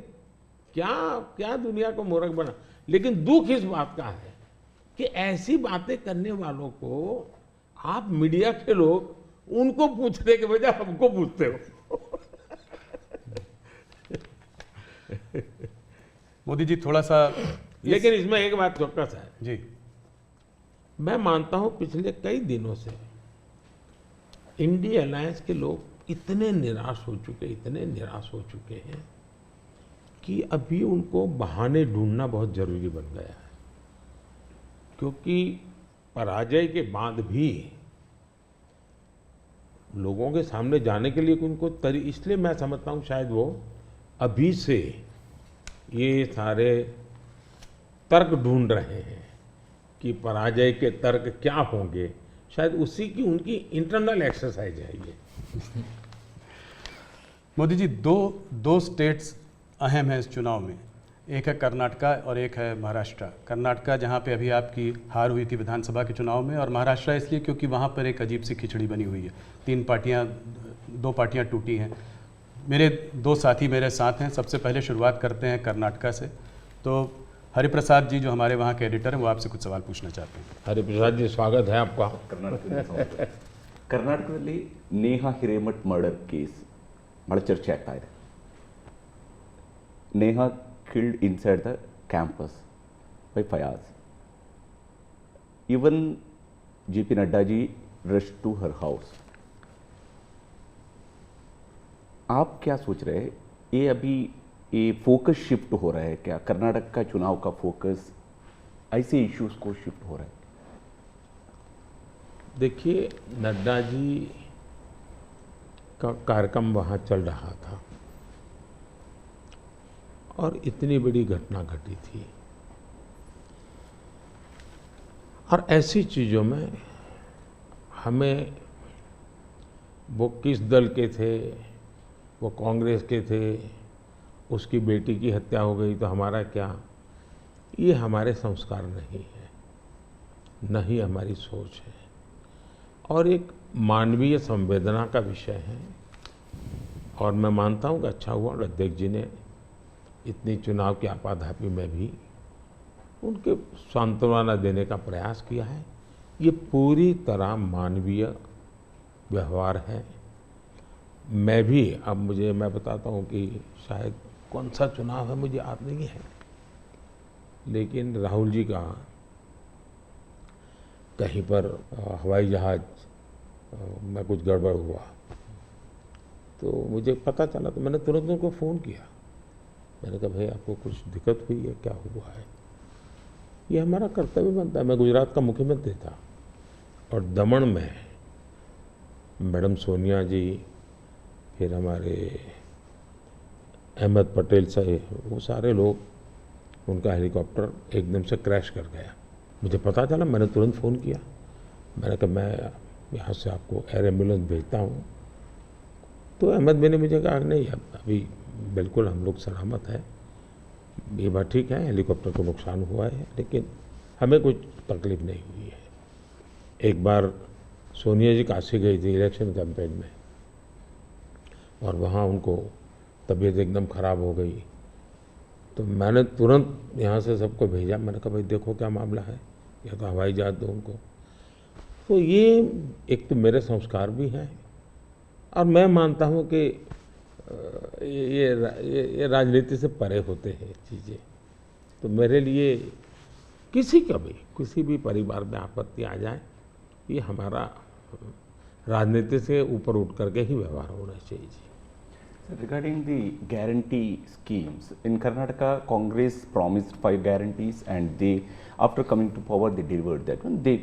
क्या क्या दुनिया को मूर्ख बना। लेकिन दुख इस बात का है कि ऐसी बातें करने वालों को आप मीडिया के लोग उनको पूछने के बजाय हमको पूछते हो। मोदी जी थोड़ा सा लेकिन इसमें एक बात चौकस है जी, मैं मानता हूं पिछले कई दिनों से इंडिया अलायंस के लोग इतने निराश हो चुके, इतने निराश हो चुके हैं कि अभी उनको बहाने ढूंढना बहुत जरूरी बन गया है। क्योंकि पराजय के बाद भी लोगों के सामने जाने के लिए उनको इसलिए मैं समझता हूं शायद वो अभी से ये सारे तर्क ढूंढ रहे हैं कि पराजय के तर्क क्या होंगे। शायद उसी की उनकी इंटरनल एक्सरसाइज है ये। मोदी जी दो स्टेट्स अहम हैं इस चुनाव में, एक है कर्नाटका और एक है महाराष्ट्र। कर्नाटका जहां पे अभी आपकी हार हुई थी विधानसभा के चुनाव में, और महाराष्ट्र इसलिए क्योंकि वहां पर एक अजीब सी खिचड़ी बनी हुई है, दो पार्टियां टूटी हैं। मेरे दो साथी मेरे साथ हैं। सबसे पहले शुरुआत करते हैं कर्नाटका से। तो हरिप्रसाद जी जो हमारे वहाँ के एडिटर हैं वो आपसे कुछ सवाल पूछना चाहते हैं। हरिप्रसाद जी स्वागत है आपका। ಕರ್ನಾಟಕದಲ್ಲಿ ನೇಹಾ ಹಿರೇಮಠ್ ಮರ್ಡರ್ ಕೇಸ್ ಬಹಳ ಚರ್ಚೆ ಆಗ್ತಾ ಇದೆ. Neha killed inside the campus by Fayaz. Even JP Nadda ji rushed to her house. आप क्या सोच रहे हैं, ये अभी ये फोकस शिफ्ट हो रहा है क्या? कर्नाटक का चुनाव का फोकस ऐसे इश्यूज को शिफ्ट हो रहा है? देखिए, नड्डा जी का कार्यक्रम वहाँ चल रहा था और इतनी बड़ी घटना घटी थी, और ऐसी चीज़ों में हमें वो किस दल के थे, वो कांग्रेस के थे, उसकी बेटी की हत्या हो गई तो हमारा क्या, ये हमारे संस्कार नहीं है, न ही हमारी सोच है, और एक मानवीय संवेदना का विषय है। और मैं मानता हूँ कि अच्छा हुआ अध्यक्ष जी ने इतनी चुनाव की आपाधापी में भी उनके सांत्वना देने का प्रयास किया है। ये पूरी तरह मानवीय व्यवहार है। मैं भी अब मैं बताता हूँ कि शायद कौन सा चुनाव है मुझे याद नहीं है, लेकिन राहुल जी का कहीं पर हवाई जहाज में कुछ गड़बड़ हुआ तो मुझे पता चला, तो मैंने तुरंत उनको फ़ोन किया। मैंने कहा भाई आपको कुछ दिक्कत हुई है, क्या हुआ है? ये हमारा कर्तव्य बनता है। मैं गुजरात का मुख्यमंत्री था और दमन में मैडम सोनिया जी, फिर हमारे अहमद पटेल साहब, वो सारे लोग, उनका हेलीकॉप्टर एकदम से क्रैश कर गया। मुझे पता चला, मैंने तुरंत फ़ोन किया। मैंने कहा मैं यहाँ से आपको एयर एम्बुलेंस भेजता हूँ। तो अहमद भाई ने मुझे कहा नहीं, अभी बिल्कुल हम लोग सलामत हैं, ये बात ठीक है, हेलीकॉप्टर को नुकसान हुआ है लेकिन हमें कुछ तकलीफ नहीं हुई है। एक बार सोनिया जी काशी गई थी इलेक्शन कैंपेन में और वहाँ उनको तबीयत एकदम ख़राब हो गई, तो मैंने तुरंत यहाँ से सबको भेजा। मैंने कहा भाई देखो क्या मामला है, या तो हवाई जहाज दो उनको। तो ये एक तो मेरे संस्कार भी हैं और मैं मानता हूँ कि ये राजनीति से परे होते हैं चीज़ें। तो मेरे लिए किसी भी परिवार में आपत्ति आ जाए, ये हमारा राजनीति से ऊपर उठ करके ही व्यवहार होना चाहिए। Regarding the guarantee schemes, in Karnataka, Congress promised 5 guarantees, and they, after coming to power, they delivered that one. They,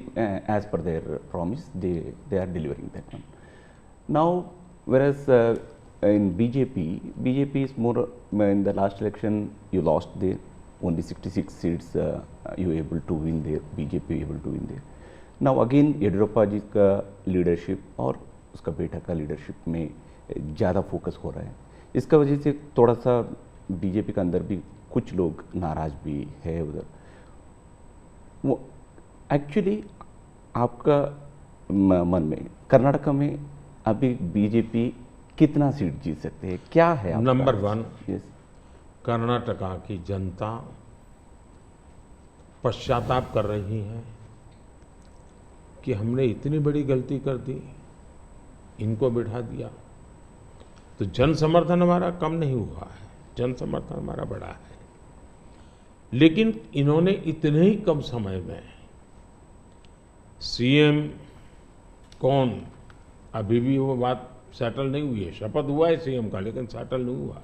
as per their promise, they are delivering that one. Now, whereas in BJP is more, in the last election, you lost there, only 66 seats you were able to win there, BJP able to win there. Now again, Yediyurappa जी का leadership और उसका बेटा का leadership में ज़्यादा focus हो रहा है। इसका वजह से थोड़ा सा बीजेपी के अंदर भी कुछ लोग नाराज़ भी है उधर। वो एक्चुअली आपका मन में कर्नाटका में अभी बीजेपी कितना सीट जीत सकते हैं, क्या है आपका? नंबर 1, यस, कर्नाटका की जनता पश्चाताप कर रही है कि हमने इतनी बड़ी गलती कर दी, इनको बिठा दिया। तो जन समर्थन हमारा कम नहीं हुआ है, जन समर्थन हमारा बढ़ा है। लेकिन इन्होंने इतने ही कम समय में सीएम कौन, अभी भी वो बात सेटल नहीं हुई है। शपथ हुआ है सीएम का लेकिन सेटल नहीं हुआ है।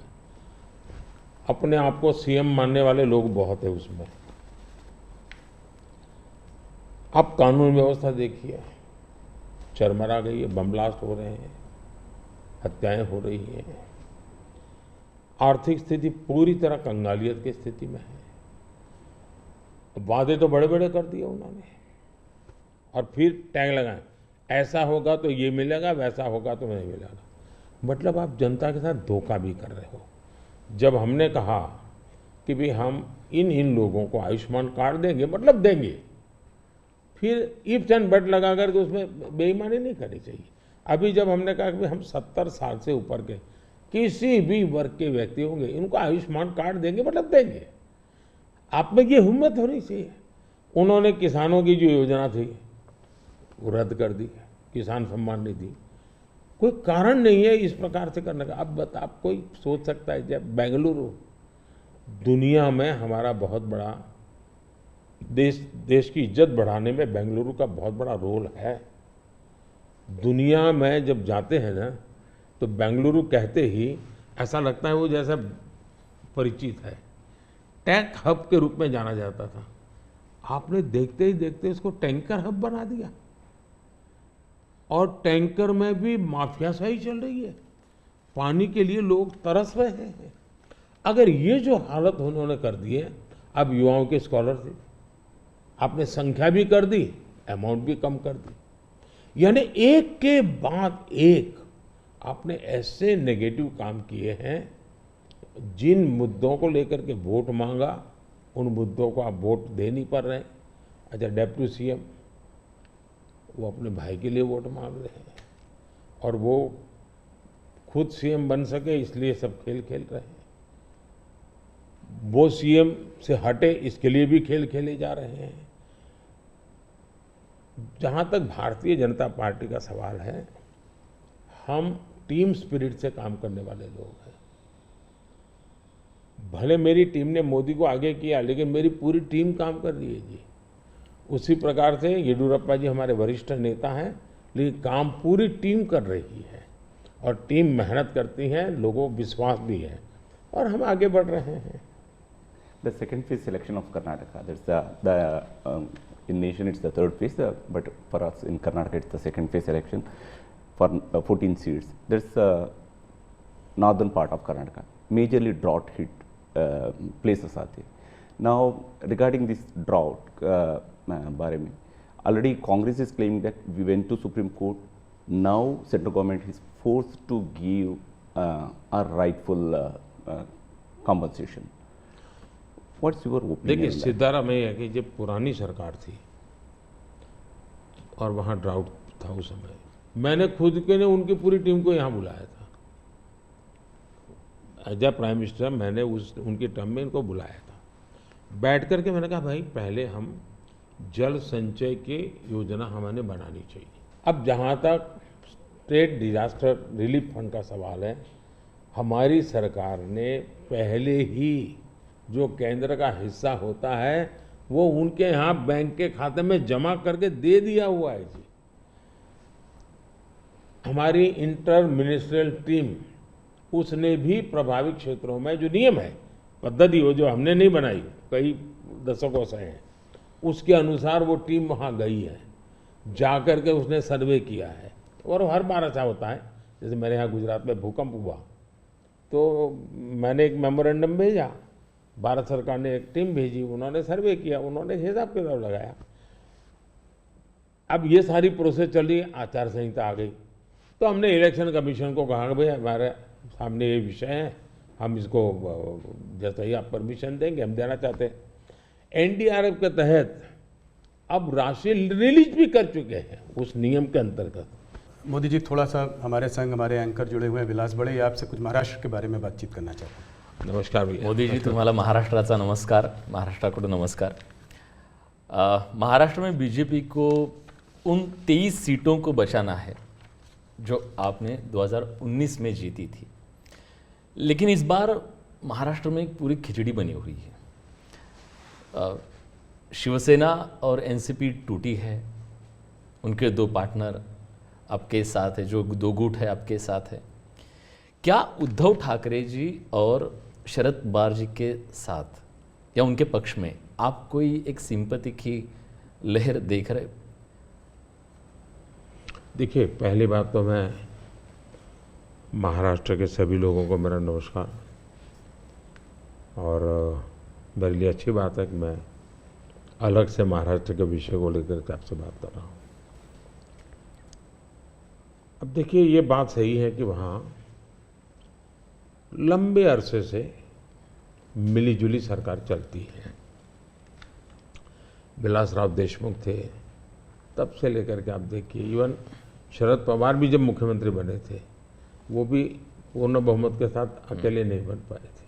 अपने आप को सीएम मानने वाले लोग बहुत है उसमें। अब कानून व्यवस्था देखिए, चरमरा गई है, बम ब्लास्ट हो रहे हैं, हत्याएं हो रही हैं, आर्थिक स्थिति पूरी तरह कंगालियत की स्थिति में है। वादे तो बड़े बड़े कर दिए उन्होंने और फिर टैग लगाए, ऐसा होगा तो ये मिलेगा, वैसा होगा तो नहीं मिलेगा। मतलब आप जनता के साथ धोखा भी कर रहे हो। जब हमने कहा कि भाई हम इन लोगों को आयुष्मान कार्ड देंगे, मतलब देंगे, फिर इफ्स एंड बट लगा करके उसमें बेईमानी नहीं करनी चाहिए। अभी जब हमने कहा कि हम 70 साल से ऊपर के किसी भी वर्ग के व्यक्ति होंगे, इनको आयुष्मान कार्ड देंगे, मतलब देंगे। आप में ये हिम्मत होनी चाहिए। उन्होंने किसानों की जो योजना थी वो रद्द कर दी, किसान सम्मान निधि। कोई कारण नहीं है इस प्रकार से करने का। अब आप कोई सोच सकता है, जब बेंगलुरु दुनिया में हमारा बहुत बड़ा देश की इज्जत बढ़ाने में बेंगलुरु का बहुत बड़ा रोल है। दुनिया में जब जाते हैं ना, तो बेंगलुरु कहते ही ऐसा लगता है वो जैसा परिचित है। टैंक हब के रूप में जाना जाता था, आपने देखते ही देखते उसको टैंकर हब बना दिया और टैंकर में भी माफियाशाही चल रही है। पानी के लिए लोग तरस रहे हैं। अगर ये जो हालत उन्होंने कर दी है, अब युवाओं की स्कॉलरशिप आपने संख्या भी कर दी, अमाउंट भी कम कर दी, यानी एक के बाद एक आपने ऐसे नेगेटिव काम किए हैं। जिन मुद्दों को लेकर के वोट मांगा, उन मुद्दों को आप वोट दे नहीं पा रहे हैं। अच्छा, डेप्यूटी सीएम वो अपने भाई के लिए वोट मांग रहे हैं और वो खुद सीएम बन सके इसलिए सब खेल खेल रहे हैं। वो सीएम से हटे इसके लिए भी खेल खेले जा रहे हैं। जहां तक भारतीय जनता पार्टी का सवाल है, हम टीम स्पिरिट से काम करने वाले लोग हैं। भले मेरी टीम ने मोदी को आगे किया, लेकिन मेरी पूरी टीम काम कर रही है जी। उसी प्रकार से येडियुरप्पा जी हमारे वरिष्ठ नेता हैं, लेकिन काम पूरी टीम कर रही है और टीम मेहनत करती है, लोगों को विश्वास भी है और हम आगे बढ़ रहे हैं। The second phase selection of Karnataka, in nation it's the third phase, but for us in Karnataka it's the second phase election for 14 seats. There's northern part of Karnataka, majorly drought hit places are there. Now regarding this drought, बारे में already Congress is claiming that we went to Supreme Court. Now central government is forced to give a rightful compensation. What's your opinion? देखिए सिद्धारा में है कि जब पुरानी सरकार थी और वहाँ ड्राउट था उस समय, मैंने खुद के ने उनकी पूरी टीम को यहाँ बुलाया था। एज ए प्राइम मिनिस्टर मैंने उनकी टर्म में इनको बुलाया था। बैठ करके मैंने कहा भाई पहले हम जल संचय की योजना हमें बनानी चाहिए। अब जहाँ तक स्टेट डिजास्टर रिलीफ फंड का सवाल है, हमारी सरकार ने पहले ही जो केंद्र का हिस्सा होता है वो उनके यहाँ बैंक के खाते में जमा करके दे दिया हुआ है जी। हमारी इंटर मिनिस्ट्रियल टीम उसने भी प्रभावित क्षेत्रों में जो नियम है, पद्धति वो जो हमने नहीं बनाई, कई दशकों से है, उसके अनुसार वो टीम वहाँ गई है, जा कर के उसने सर्वे किया है। और हर बार ऐसा होता है, जैसे मेरे यहाँ गुजरात में भूकंप हुआ तो मैंने एक मेमोरेंडम भेजा, भारत सरकार ने एक टीम भेजी, उन्होंने सर्वे किया, उन्होंने हिसाब किताब लगाया। अब ये सारी प्रोसेस चल रही है, आचार संहिता आ गई तो हमने इलेक्शन कमीशन को कहा कि भाई हमारे सामने ये विषय है, हम इसको जैसे ही आप परमिशन देंगे हम देना चाहते हैं। एनडीआरएफ के तहत अब राशि रिलीज भी कर चुके हैं उस नियम के अंतर्गत। मोदी जी, थोड़ा सा हमारे संग हमारे एंकर जुड़े हुए हैं विलास बड़े, ये आपसे कुछ महाराष्ट्र के बारे में बातचीत करना चाहते हैं। नमस्कार भैया। मोदी जी, तुम्हाला महाराष्ट्राचा नमस्कार, महाराष्ट्राकडून नमस्कार। महाराष्ट्र में बीजेपी को उन 23 सीटों को बचाना है जो आपने 2019 में जीती थी, लेकिन इस बार महाराष्ट्र में एक पूरी खिचड़ी बनी हुई है। शिवसेना और एनसीपी टूटी है, उनके दो पार्टनर आपके साथ है, जो दो गुट है आपके साथ है। क्या उद्धव ठाकरे जी और शरद पवार जी के साथ या उनके पक्ष में आप कोई एक सिंपैथी की लहर देख रहे? देखिए, पहली बात तो मैं महाराष्ट्र के सभी लोगों को मेरा नमस्कार, और मेरे लिए अच्छी बात है कि मैं अलग से महाराष्ट्र के विषय को लेकर के आपसे बात कर रहा हूँ। अब देखिए, ये बात सही है कि वहाँ लंबे अरसे से मिलीजुली सरकार चलती है। विलासराव देशमुख थे तब से लेकर के आप देखिए, इवन शरद पवार भी जब मुख्यमंत्री बने थे वो भी पूर्ण बहुमत के साथ अकेले नहीं बन पाए थे।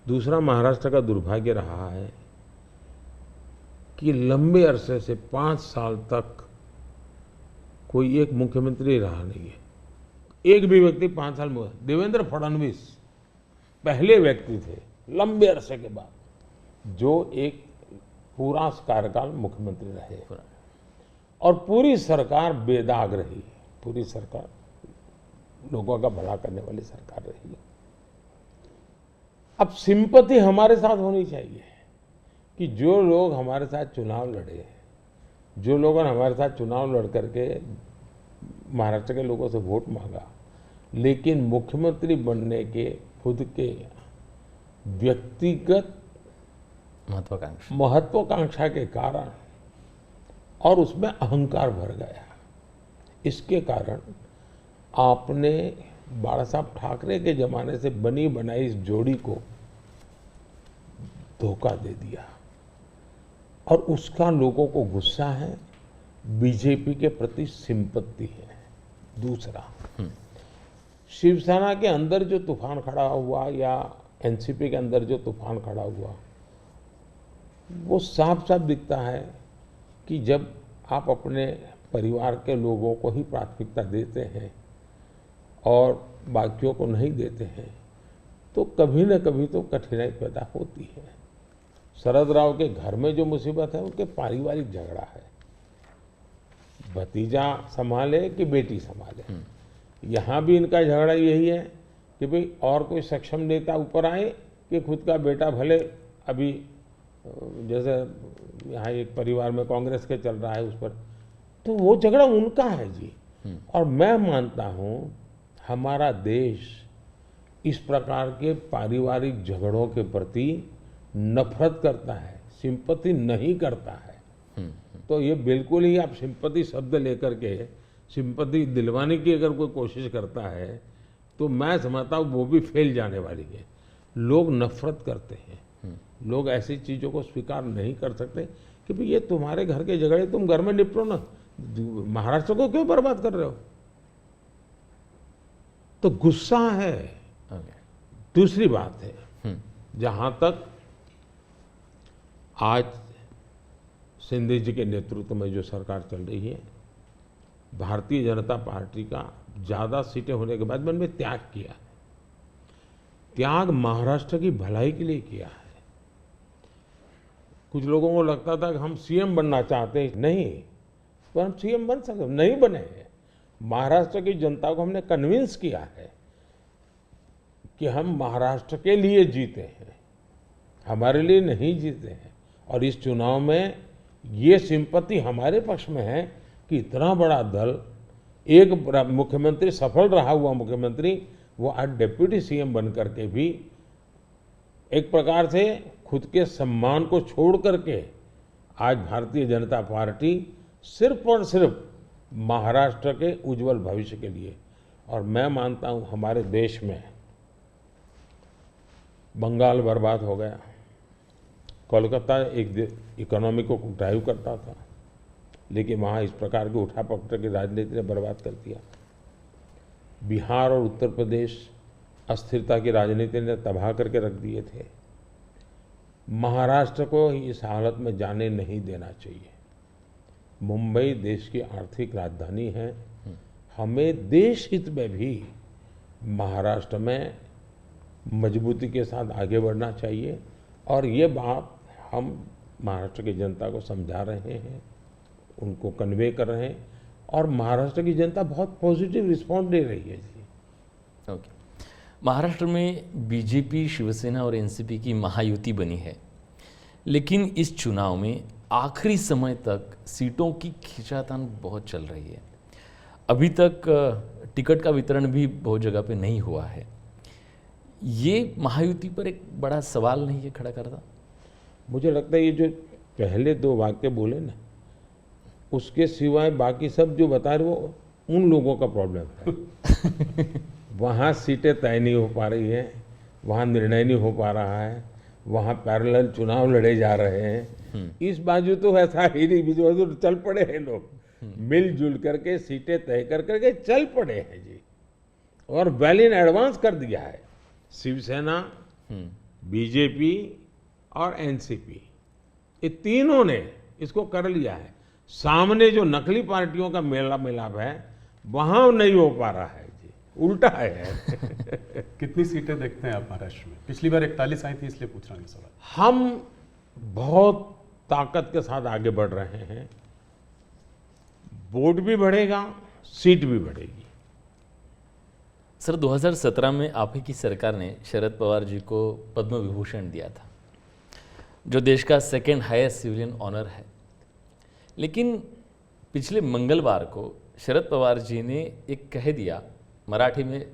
दूसरा, महाराष्ट्र का दुर्भाग्य रहा है कि लंबे अरसे से 5 साल तक कोई एक मुख्यमंत्री रहा नहीं है। एक भी व्यक्ति 5 साल में, देवेंद्र फडणवीस पहले व्यक्ति थे लंबे अरसे के बाद जो एक पूरा कार्यकाल मुख्यमंत्री रहे, और पूरी सरकार बेदाग रही, पूरी सरकार लोगों का भला करने वाली सरकार रही। अब सिंपैथी हमारे साथ होनी चाहिए कि जो लोग हमारे साथ चुनाव लड़े, जो लोगों ने हमारे साथ चुनाव लड़ करके महाराष्ट्र के लोगों से वोट मांगा, लेकिन मुख्यमंत्री बनने के खुद के व्यक्तिगत महत्वाकांक्षा के कारण और उसमें अहंकार भर गया, इसके कारण आपने बाला साहब ठाकरे के जमाने से बनी बनाई इस जोड़ी को धोखा दे दिया, और उसका लोगों को गुस्सा है, बीजेपी के प्रति सिंपत्ति है। दूसरा, शिवसेना के अंदर जो तूफान खड़ा हुआ या एनसीपी के अंदर जो तूफान खड़ा हुआ, वो साफ साफ दिखता है कि जब आप अपने परिवार के लोगों को ही प्राथमिकता देते हैं और बाकियों को नहीं देते हैं, तो कभी न कभी तो कठिनाई पैदा होती है। शरद राव के घर में जो मुसीबत है उनके पारिवारिक झगड़ा है, भतीजा संभाले कि बेटी संभाले। यहाँ भी इनका झगड़ा यही है कि भाई और कोई सक्षम नेता ऊपर आए कि खुद का बेटा भले अभी जैसे यहाँ एक परिवार में कांग्रेस के चल रहा है उस पर, तो वो झगड़ा उनका है जी। और मैं मानता हूँ हमारा देश इस प्रकार के पारिवारिक झगड़ों के प्रति नफरत करता है, सिंपैथी नहीं करता है। तो ये बिल्कुल ही आप सिंपैथी शब्द लेकर के सिंपैथी दिलवाने की अगर कोई कोशिश करता है तो मैं समझता हूँ वो भी फेल जाने वाली है। लोग नफरत करते हैं, लोग ऐसी चीज़ों को स्वीकार नहीं कर सकते कि भाई ये तुम्हारे घर के झगड़े, तुम घर में निपटो ना, महाराष्ट्र को क्यों बर्बाद कर रहे हो। तो गुस्सा है। दूसरी बात है, जहां तक आज शिंदे जी के नेतृत्व में जो सरकार चल रही है, भारतीय जनता पार्टी का ज़्यादा सीटें होने के बाद मैंने त्याग किया है। त्याग महाराष्ट्र की भलाई के लिए किया है। कुछ लोगों को लगता था कि हम सीएम बनना चाहते हैं, नहीं, तो हम सीएम बन सकते नहीं बने। महाराष्ट्र की जनता को हमने कन्विंस किया है कि हम महाराष्ट्र के लिए जीते हैं, हमारे लिए नहीं जीते हैं। और इस चुनाव में ये सिंपैथी हमारे पक्ष में है कि इतना बड़ा दल, एक मुख्यमंत्री, सफल रहा हुआ मुख्यमंत्री, वो आज डिप्टी सीएम बन करके भी एक प्रकार से खुद के सम्मान को छोड़ करके आज भारतीय जनता पार्टी सिर्फ और सिर्फ महाराष्ट्र के उज्जवल भविष्य के लिए। और मैं मानता हूं हमारे देश में बंगाल बर्बाद हो गया, कोलकाता एक इकोनॉमी को ड्राइव करता था, लेकिन वहाँ इस प्रकार की उठापटक की राजनीति ने बर्बाद कर दिया। बिहार और उत्तर प्रदेश अस्थिरता की राजनीति ने तबाह करके रख दिए थे। महाराष्ट्र को इस हालत में जाने नहीं देना चाहिए। मुंबई देश की आर्थिक राजधानी है, हमें देश हित में भी महाराष्ट्र में मजबूती के साथ आगे बढ़ना चाहिए। और ये बात हम महाराष्ट्र की जनता को समझा रहे हैं, उनको कन्वे कर रहे हैं, और महाराष्ट्र की जनता बहुत पॉजिटिव रिस्पॉन्स दे रही है जी। ओके, महाराष्ट्र में बीजेपी, शिवसेना और एनसीपी की महायुति बनी है, लेकिन इस चुनाव में आखिरी समय तक सीटों की खींचातान बहुत चल रही है। अभी तक टिकट का वितरण भी बहुत जगह पे नहीं हुआ है। ये महायुति पर एक बड़ा सवाल नहीं है खड़ा करता? मुझे लगता है ये जो पहले दो वाक्य बोले ना, उसके सिवाय बाकी सब जो बता रहे वो उन लोगों का प्रॉब्लम है। वहाँ सीटें तय नहीं हो पा रही हैं, वहाँ निर्णय नहीं हो पा रहा है, वहाँ पैरेलल चुनाव लड़े जा रहे हैं। इस बाजू तो ऐसा ही नहीं, बीजू चल पड़े हैं लोग, मिलजुल करके सीटें तय कर करके चल पड़े हैं जी, और वेल इन एडवांस कर दिया है। शिवसेना, बीजेपी और एनसीपी, ये तीनों ने इसको कर लिया है। सामने जो नकली पार्टियों का मेला मिलाप है वहां नहीं हो पा रहा है जी, उल्टा है। कितनी सीटें देखते हैं आप महाराष्ट्र में? पिछली बार 41 आई थी, इसलिए पूछ रहा हूँ सवाल। हम बहुत ताकत के साथ आगे बढ़ रहे हैं। वोट भी बढ़ेगा, सीट भी बढ़ेगी। सर, 2017 में आप ही की सरकार ने शरद पवार जी को पद्म विभूषण दिया था, जो देश का सेकेंड हाईएस्ट सिविलियन ऑनर है। लेकिन पिछले मंगलवार को शरद पवार जी ने एक कह दिया, मराठी में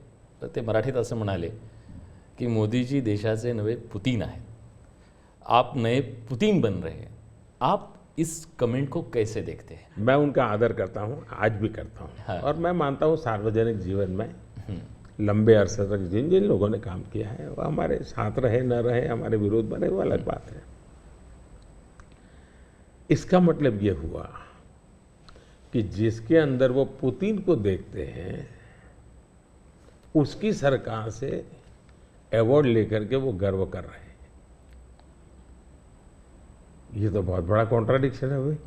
ते मराठीत असं म्हणाले की मोदी जी देशाचे नवे पुतीन आहेत, आप नए पुतीन बन रहे हैं। आप इस कमेंट को कैसे देखते हैं? मैं उनका आदर करता हूँ, आज भी करता हूँ। हाँ। और मैं मानता हूँ सार्वजनिक जीवन में लंबे अरसे तक जिन जिन लोगों ने काम किया है वो हमारे साथ रहे न रहे, हमारे विरोध बने, वो अलग बात है। इसका मतलब ये हुआ कि जिसके अंदर वो पुतिन को देखते हैं उसकी सरकार से अवार्ड लेकर के वो गर्व कर रहे हैं। ये तो बहुत बड़ा कॉन्ट्राडिक्शन है भाई।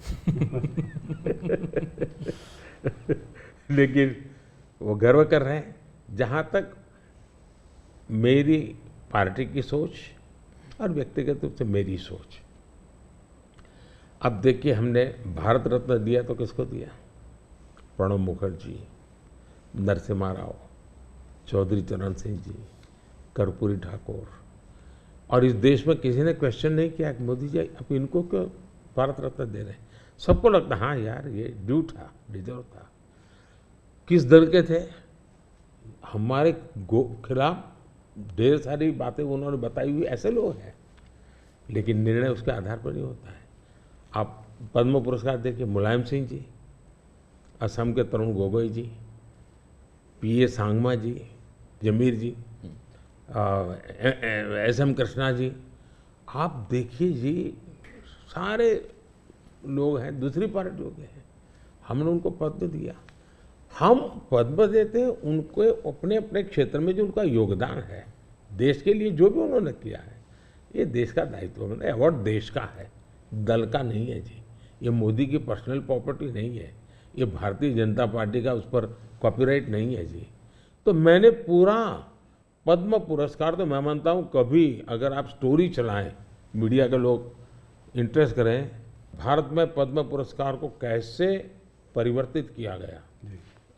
लेकिन वो गर्व कर रहे हैं। जहाँ तक मेरी पार्टी की सोच और व्यक्तिगत रूप से मेरी सोच। अब देखिए, हमने भारत रत्न दिया तो किसको दिया? प्रणब मुखर्जी, नरसिम्हा राव, चौधरी चरण सिंह जी, कर्पूरी ठाकुर। और इस देश में किसी ने क्वेश्चन नहीं किया कि मोदी जी अब इनको क्यों भारत रत्न दे रहे हैं। सबको लगता हाँ यार ये ड्यू था, डिजर्व था। किस दल के थे? हमारे खिलाफ ढेर सारी बातें उन्होंने बताई हुई ऐसे लोग हैं, लेकिन निर्णय उसके आधार पर नहीं होता है। आप पद्म पुरस्कार देखिए, मुलायम सिंह जी, असम के तरुण गोगोई जी, पीए सांगमा जी, जमीर जी, एस.एम. कृष्णा जी, आप देखिए जी, सारे लोग हैं दूसरी पार्टियों के हैं, हमने उनको पद्म दिया। हम पद्म देते हैं उनको अपने अपने क्षेत्र में जो उनका योगदान है, देश के लिए जो भी उन्होंने किया है, ये देश का दायित्व है। अवार्ड देश का है, दल का नहीं है जी। ये मोदी की पर्सनल प्रॉपर्टी नहीं है, ये भारतीय जनता पार्टी का उस पर कॉपीराइट नहीं है जी। तो मैंने पूरा पद्म पुरस्कार, तो मैं मानता हूँ कभी अगर आप स्टोरी चलाएं, मीडिया के लोग इंटरेस्ट करें, भारत में पद्म पुरस्कार को कैसे परिवर्तित किया गया,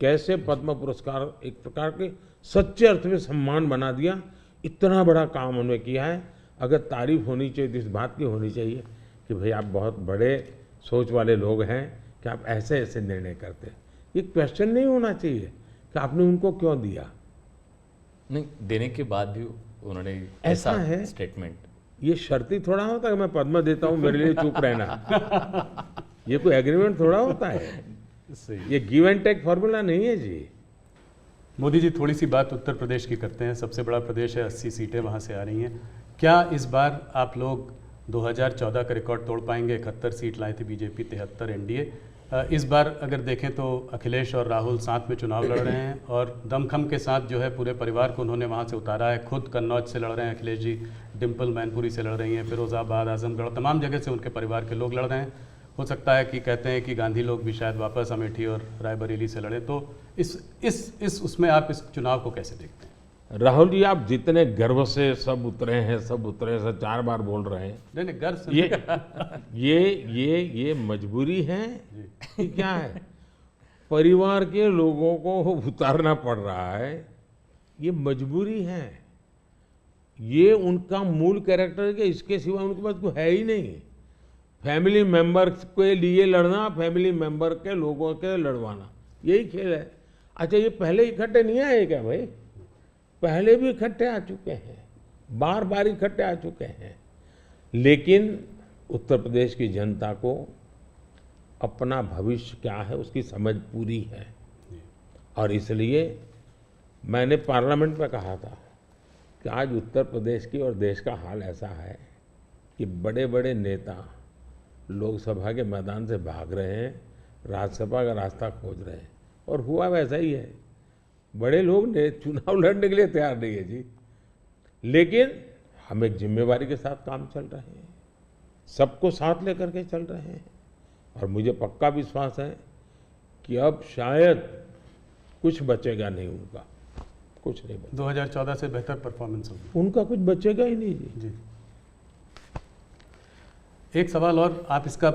कैसे पद्म पुरस्कार एक प्रकार के सच्चे अर्थ में सम्मान बना दिया, इतना बड़ा काम उन्होंने किया है। अगर तारीफ होनी चाहिए तो इस बात की होनी चाहिए कि भाई आप बहुत बड़े सोच वाले लोग हैं कि आप ऐसे ऐसे निर्णय करते। ये क्वेश्चन नहीं होना चाहिए कि आपने उनको क्यों दिया। नहीं, देने के बाद भी उन्होंने ऐसा ऐसा है स्टेटमेंट। ये शर्ती थोड़ा होता है कि मैं पद्म देता हूँ मेरे लिए चुप रहना। ये कोई एग्रीमेंट थोड़ा होता है, ये गिव एंड टेक फॉर्मूला नहीं है जी। मोदी जी, थोड़ी सी बात उत्तर प्रदेश की करते हैं। सबसे बड़ा प्रदेश है, 80 सीटें वहाँ से आ रही हैं। क्या इस बार आप लोग 2014 का रिकॉर्ड तोड़ पाएंगे? 71 सीट लाई थी बीजेपी, 73 एनडीए। इस बार अगर देखें तो अखिलेश और राहुल साथ में चुनाव लड़ रहे हैं और दमखम के साथ जो है पूरे परिवार को उन्होंने वहाँ से उतारा है। खुद कन्नौज से लड़ रहे हैं अखिलेश जी, डिम्पल मैनपुरी से लड़ रही हैं, फिरोजाबाद, आजमगढ़, तमाम जगह से उनके परिवार के लोग लड़ रहे हैं। हो सकता है कि कहते हैं कि गांधी लोग भी शायद वापस अमेठी और रायबरेली से लड़े। तो इस उसमें आप इस चुनाव को कैसे देखते हैं? राहुल जी, आप जितने गर्व से सब उतरे हैं, सब उतरे से 4 बार बोल रहे हैं, नहीं गर्व से ये मजबूरी है कि क्या है? परिवार के लोगों को उतारना पड़ रहा है, ये मजबूरी है। ये उनका मूल कैरेक्टर के, इसके सिवा उनके पास कोई है ही नहीं। फैमिली मेंबर के लिए लड़ना, फैमिली मेंबर के लोगों के लड़वाना, यही खेल है। अच्छा, ये पहले इकट्ठे नहीं आए क्या भाई? पहले भी इकट्ठे आ चुके हैं, बार बार इकट्ठे आ चुके हैं। लेकिन उत्तर प्रदेश की जनता को अपना भविष्य क्या है उसकी समझ पूरी है, और इसलिए मैंने पार्लियामेंट में कहा था कि आज उत्तर प्रदेश की और देश का हाल ऐसा है कि बड़े बड़े नेता लोकसभा के मैदान से भाग रहे हैं, राज्यसभा का रास्ता खोज रहे हैं, और हुआ वैसा ही है। बड़े लोग ने चुनाव लड़ने के लिए तैयार नहीं है जी। लेकिन हम एक जिम्मेवारी के साथ काम चल रहे हैं, सबको साथ लेकर के चल रहे हैं, और मुझे पक्का विश्वास है कि अब शायद कुछ बचेगा नहीं उनका, कुछ नहीं बचेगा। 2014 से बेहतर परफॉर्मेंस होगी, उनका कुछ बचेगा ही नहीं जी। एक सवाल और, आप इसका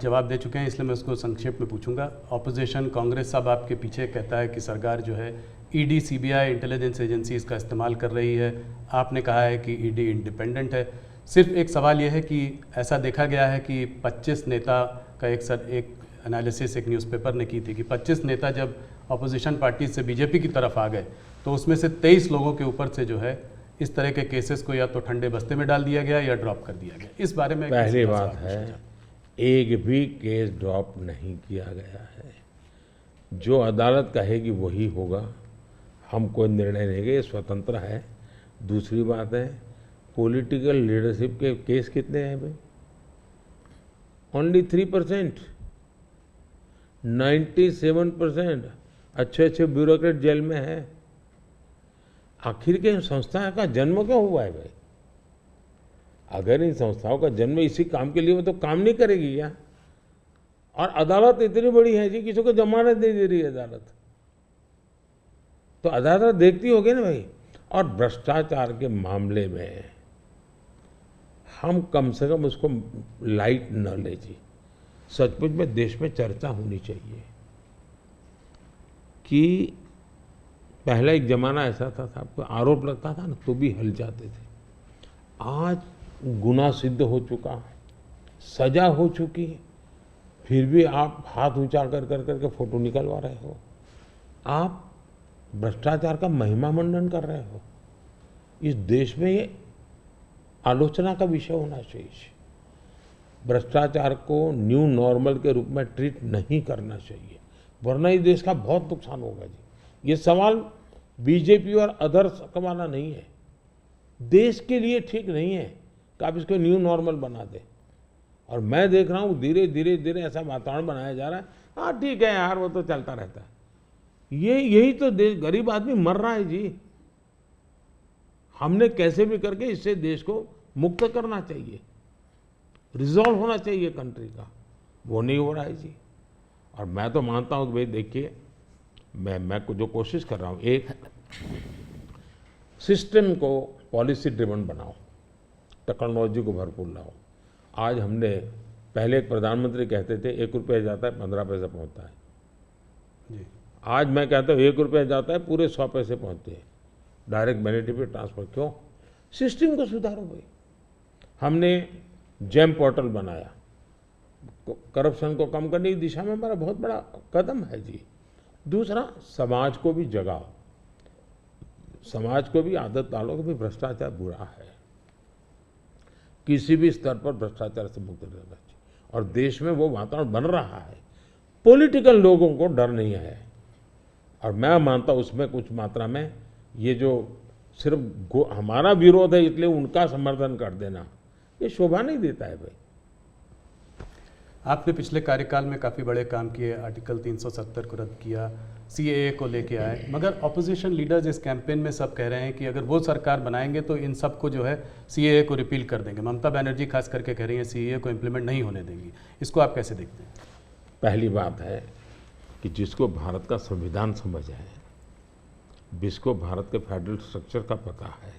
जवाब दे चुके हैं इसलिए मैं उसको संक्षेप में पूछूंगा। ऑपोजिशन कांग्रेस सब आपके पीछे कहता है कि सरकार जो है ईडी, सीबीआई, इंटेलिजेंस एजेंसीज का इस्तेमाल कर रही है। आपने कहा है कि ईडी इंडिपेंडेंट है। सिर्फ एक सवाल यह है कि ऐसा देखा गया है कि 25 नेता का एक एनालिसिस एक न्यूज़पेपर ने की थी कि 25 नेता जब अपोजिशन पार्टी से बीजेपी की तरफ आ गए तो उसमें से 23 लोगों के ऊपर से जो है इस तरह के केसेस को या तो ठंडे बस्ते में डाल दिया गया या ड्रॉप कर दिया गया। इस बारे में पहली बात है, एक भी केस ड्रॉप नहीं किया गया है। जो अदालत कहेगी वही होगा, हम कोई निर्णय नहीं, ये स्वतंत्र है। दूसरी बात है, पॉलिटिकल लीडरशिप के केस कितने हैं भाई? ओनली 3%। 97% अच्छे अच्छे ब्यूरोक्रेट जेल में है। आखिर के संस्था का जन्म क्यों हुआ है भाई? अगर इन संस्थाओं का जन्म इसी काम के लिए हो तो काम नहीं करेगी क्या? और अदालत इतनी बड़ी है जी, किसी को जमानत नहीं दे रही है अदालत, तो अदालत देखती होगी ना भाई। और भ्रष्टाचार के मामले में हम कम से कम उसको लाइट न ले जी। सचमुच में देश में चर्चा होनी चाहिए कि पहला एक जमाना ऐसा था आपको आरोप लगता था ना तो भी हिल जाते थे। आज गुनाह सिद्ध हो चुका, सजा हो चुकी, फिर भी आप हाथ ऊंचा कर करके फोटो निकलवा रहे हो। आप भ्रष्टाचार का महिमा मंडन कर रहे हो। इस देश में ये आलोचना का विषय होना चाहिए। भ्रष्टाचार को न्यू नॉर्मल के रूप में ट्रीट नहीं करना चाहिए, वरना इस देश का बहुत नुकसान होगा जी। ये सवाल बीजेपी और अदर्स का वाला नहीं है, देश के लिए ठीक नहीं है कि आप इसको न्यू नॉर्मल बना दें। और मैं देख रहा हूँ धीरे धीरे धीरे ऐसा वातावरण बनाया जा रहा है, हाँ ठीक है यार वो तो चलता रहता है। यही तो देश, गरीब आदमी मर रहा है जी। हमने कैसे भी करके इससे देश को मुक्त करना चाहिए, रिजॉल्व होना चाहिए कंट्री का, वो नहीं हो रहा है जी। और मैं तो मानता हूँ कि भाई देखिए मैं जो कोशिश कर रहा हूँ, एक सिस्टम को पॉलिसी ड्रिवन बनाओ, टेक्नोलॉजी को भरपूर लाओ। आज हमने पहले एक प्रधानमंत्री कहते थे 1 रुपया जाता है 15 पैसे पहुँचता है जी। आज मैं कहता हूँ 1 रुपया जाता है पूरे 100 पैसे पहुँचते हैं। डायरेक्ट बेनिफिट पे ट्रांसफर क्यों? सिस्टम को सुधारो भाई। हमने जेम पोर्टल बनाया, करप्शन को कम करने की दिशा में हमारा बहुत बड़ा कदम है जी। दूसरा, समाज को भी जगाओ, समाज को भी आदत डालो कि भाई भ्रष्टाचार बुरा है, किसी भी स्तर पर भ्रष्टाचार से मुक्त रहना चाहिए। और देश में वो वातावरण बन रहा है, पॉलिटिकल लोगों को डर नहीं है। और मैं मानता हूँ उसमें कुछ मात्रा में ये जो सिर्फ हमारा विरोध है इसलिए उनका समर्थन कर देना, ये शोभा नहीं देता है भाई। आपने पिछले कार्यकाल में काफ़ी बड़े काम किए, आर्टिकल 370 को रद्द किया, सीएए को लेके आए, मगर ऑपोजिशन लीडर्स इस कैंपेन में सब कह रहे हैं कि अगर वो सरकार बनाएंगे तो इन सब को जो है सीएए को रिपील कर देंगे। ममता बनर्जी खास करके कह रही है सीएए को इम्प्लीमेंट नहीं होने देंगी। इसको आप कैसे देखते हैं? पहली बात है कि जिसको भारत का संविधान समझ है, जिसको भारत के फेडरल स्ट्रक्चर का पता है,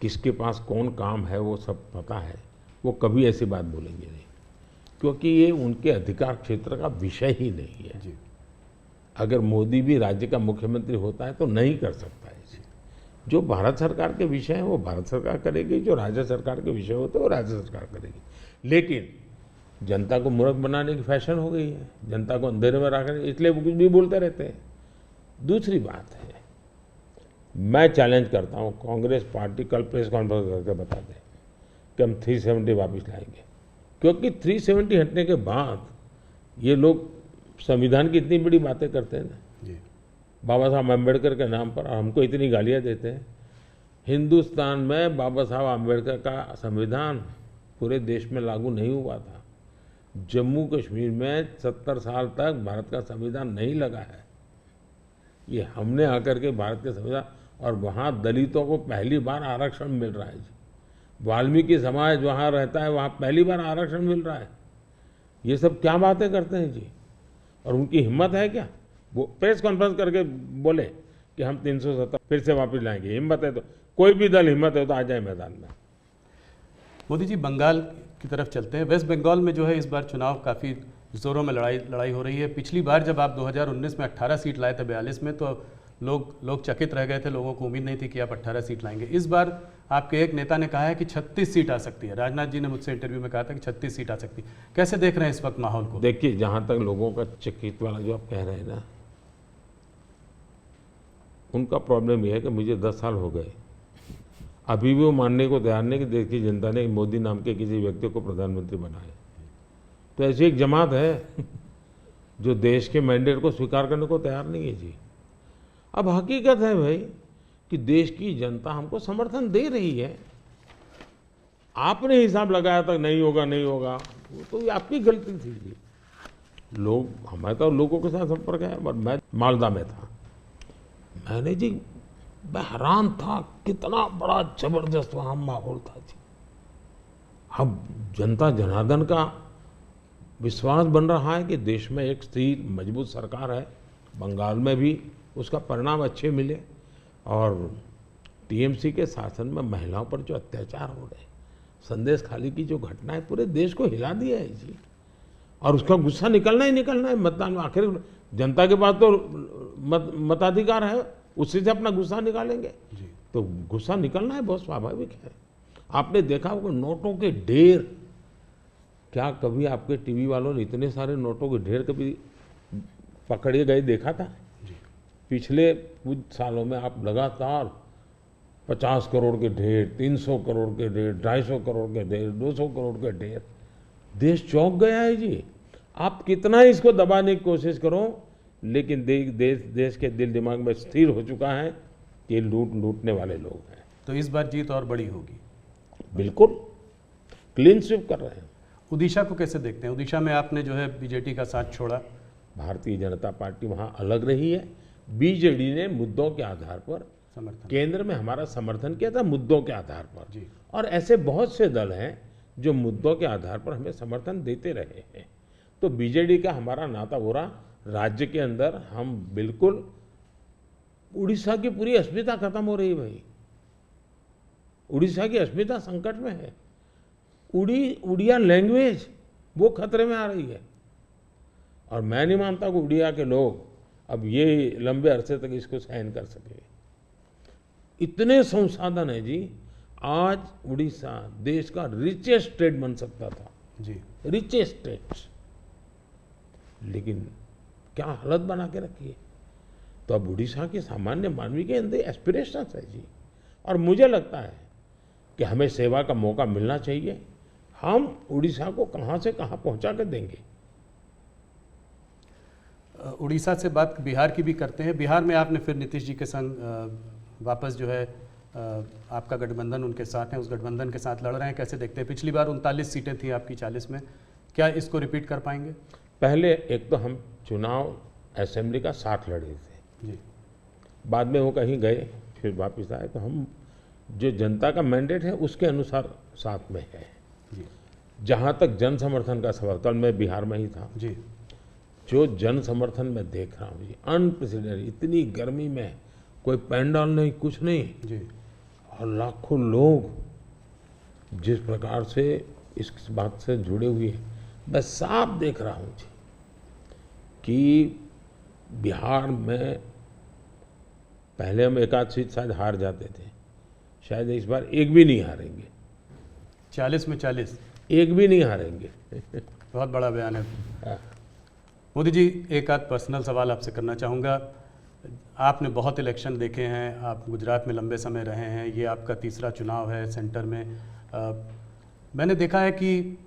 किसके पास कौन काम है वो सब पता है, वो कभी ऐसी बात बोलेंगे नहीं, क्योंकि ये उनके अधिकार क्षेत्र का विषय ही नहीं है जी। अगर मोदी भी राज्य का मुख्यमंत्री होता है तो नहीं कर सकता है जी। जो भारत सरकार के विषय हैं वो भारत सरकार करेगी, जो राज्य सरकार के विषय होते हैं वो राज्य सरकार करेगी। लेकिन जनता को मूर्ख बनाने की फैशन हो गई है, जनता को अंधेरे में रखने, इसलिए वो कुछ भी बोलते रहते हैं। दूसरी बात है, मैं चैलेंज करता हूँ कांग्रेस पार्टी कल प्रेस कॉन्फ्रेंस करके बता दें कि हम 370 वापस लाएंगे, क्योंकि 370 हटने के बाद ये लोग संविधान की इतनी बड़ी बातें करते हैं ना जी। बाबा साहब अम्बेडकर के नाम पर, हमको इतनी गालियाँ देते हैं। हिंदुस्तान में बाबा साहब अम्बेडकर का संविधान पूरे देश में लागू नहीं हुआ था। जम्मू कश्मीर में 70 साल तक भारत का संविधान नहीं लगा है। ये हमने आकर के भारत के संविधान, और वहाँ दलितों को पहली बार आरक्षण मिल रहा है जी। वाल्मीकि समाज वहाँ रहता है, वहाँ पहली बार आरक्षण मिल रहा है। ये सब क्या बातें करते हैं जी। और उनकी हिम्मत है क्या वो प्रेस कॉन्फ्रेंस करके बोले कि हम 370 फिर से वापस लाएंगे? हिम्मत है तो कोई भी दल हिम्मत है तो आ जाए मैदान में। मोदी जी, बंगाल की तरफ चलते हैं। वेस्ट बंगाल में जो है इस बार चुनाव काफ़ी ज़ोरों में लड़ाई हो रही है। पिछली बार जब आप 2019 में 18 सीट लाए थे 42 में, तो लोग चकित रह गए थे, लोगों को उम्मीद नहीं थी कि आप 18 सीट लाएंगे। इस बार आपके एक नेता ने कहा है कि 36 सीट आ सकती है। राजनाथ जी ने मुझसे इंटरव्यू में कहा था कि 36 सीट आ सकती है। कैसे देख रहे हैं इस वक्त माहौल को? देखिए, जहाँ तक लोगों का चकित वाला जो आप कह रहे हैं ना, उनका प्रॉब्लम यह है कि मुझे 10 साल हो गए, अभी भी वो मानने को तैयार नहीं कि देश की जनता ने मोदी नाम के किसी व्यक्ति को प्रधानमंत्री बनाया। तो ऐसी एक जमात है जो देश के मैंडेट को स्वीकार करने को तैयार नहीं है जी। अब हकीकत है भाई कि देश की जनता हमको समर्थन दे रही है। आपने हिसाब लगाया था नहीं होगा नहीं होगा, वो तो आपकी गलती थी जी। हमारे तो लोगों के साथ संपर्क है। और मैं मालदा में था, मैंने जी मैं हैरान था कितना बड़ा जबरदस्त वहाँ माहौल था जी। अब जनता जनार्दन का विश्वास बन रहा है कि देश में एक स्थिर मजबूत सरकार है। बंगाल में भी उसका परिणाम अच्छे मिले। और टीएमसी के शासन में महिलाओं पर जो अत्याचार हो रहे, संदेश खाली की जो घटना है पूरे देश को हिला दिया है जी। और उसका गुस्सा निकलना ही निकलना है मतदान में। आखिर जनता के पास तो मताधिकार है, उससे से अपना गुस्सा निकालेंगे जी। तो गुस्सा निकलना है, बहुत स्वाभाविक है। आपने देखा होगा नोटों के ढेर, क्या कभी आपके टीवी वालों ने इतने सारे नोटों के ढेर कभी पकड़े गए देखा था? जी। पिछले कुछ सालों में आप लगातार 50 करोड़ के ढेर, 300 करोड़ के ढेर, 250 करोड़ के ढेर, 200 करोड़ के ढेर, देश चौंक गया है जी। आप कितना ही इसको दबाने की कोशिश करो, लेकिन देश के दिल दिमाग में स्थिर हो चुका है कि लूटने वाले लोग हैं। तो इस बार जीत और बड़ी होगी। बिल्कुल क्लीन स्वीप कर रहे हैं। उड़ीसा को कैसे देखते हैं? उड़ीसा में आपने जो है बीजेडी का साथ छोड़ा। भारतीय जनता पार्टी वहां अलग रही है। बीजेडी ने मुद्दों के आधार पर समर्थन केंद्र में हमारा समर्थन किया था, मुद्दों के आधार पर। जी। और ऐसे बहुत से दल हैं जो मुद्दों के आधार पर हमें समर्थन देते रहे हैं। तो बीजेडी का हमारा नाता हो रहा, राज्य के अंदर हम बिल्कुल, उड़ीसा की पूरी अस्मिता खत्म हो रही भाई। उड़ीसा की अस्मिता संकट में है। उड़िया लैंग्वेज वो खतरे में आ रही है। और मैं नहीं मानता कि उड़िया के लोग अब ये लंबे अरसे तक इसको सहन कर सके। इतने संसाधन है जी। आज उड़ीसा देश का रिचेस्ट स्टेट बन सकता था जी। रिचेस्ट स्टेट, लेकिन क्या हालत बना के रखी है। तो अब उड़ीसा के सामान्य मानवी के अंदर एस्पिरेशंस है जी। और मुझे लगता है कि हमें सेवा का मौका मिलना चाहिए। हम उड़ीसा को कहां से कहां पहुंचा कर देंगे। उड़ीसा से बात बिहार की भी करते हैं। बिहार में आपने फिर नीतीश जी के संग वापस जो है आपका गठबंधन उनके साथ है, उस गठबंधन के साथ लड़ रहे हैं। कैसे देखते हैं? पिछली बार 39 सीटें थी आपकी 40 में, क्या इसको रिपीट कर पाएंगे? पहले एक तो हम चुनाव असेंबली का साथ लड़े थे जी। बाद में वो कहीं गए फिर वापस आए। तो हम जो जनता का मैंडेट है उसके अनुसार साथ में है जी। जहाँ तक जन समर्थन का सवाल, कल मैं बिहार में ही था, जी। जो जन समर्थन मैं देख रहा हूँ जी, अनप्रेसिडेंटेड। इतनी गर्मी में कोई पैंडल नहीं, कुछ नहीं, जी। और लाखों लोग जिस प्रकार से इस बात से जुड़े हुए हैं, मैं साफ देख रहा हूँ जी कि बिहार में पहले हम एक आध सीट शायद हार जाते थे, शायद इस बार एक भी नहीं हारेंगे। 40 में 40 एक भी नहीं हारेंगे। बहुत बड़ा बयान है। हाँ। मोदी जी, एक आध पर्सनल सवाल आपसे करना चाहूँगा। आपने बहुत इलेक्शन देखे हैं, आप गुजरात में लंबे समय रहे हैं, ये आपका तीसरा चुनाव है सेंटर में। मैंने देखा है कि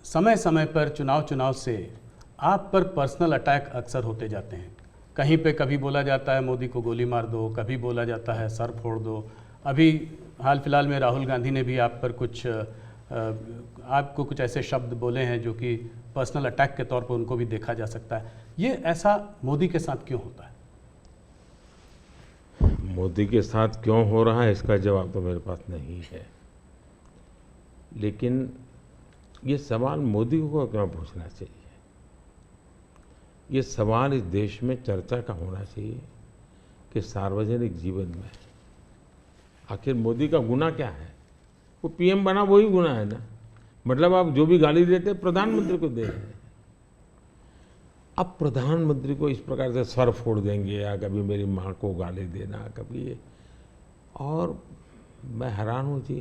समय समय पर चुनाव से आप पर पर्सनल अटैक अक्सर होते जाते हैं। कहीं पे कभी बोला जाता है मोदी को गोली मार दो, कभी बोला जाता है सर फोड़ दो। अभी हाल फिलहाल में राहुल गांधी ने भी आप पर आपको कुछ ऐसे शब्द बोले हैं जो कि पर्सनल अटैक के तौर पर उनको भी देखा जा सकता है। ये ऐसा मोदी के साथ क्यों होता है? मोदी के साथ क्यों हो रहा है इसका जवाब तो मेरे पास नहीं है, लेकिन ये सवाल मोदी को क्यों पूछना चाहिए? ये सवाल इस देश में चर्चा का होना चाहिए कि सार्वजनिक जीवन में आखिर मोदी का गुनाह क्या है? वो पीएम बना वही गुनाह है ना। मतलब आप जो भी गाली देते प्रधानमंत्री को दे रहे हैं। अब प्रधानमंत्री को इस प्रकार से सर फोड़ देंगे या कभी मेरी माँ को गाली देना, कभी ये। और मैं हैरान हूँ जी,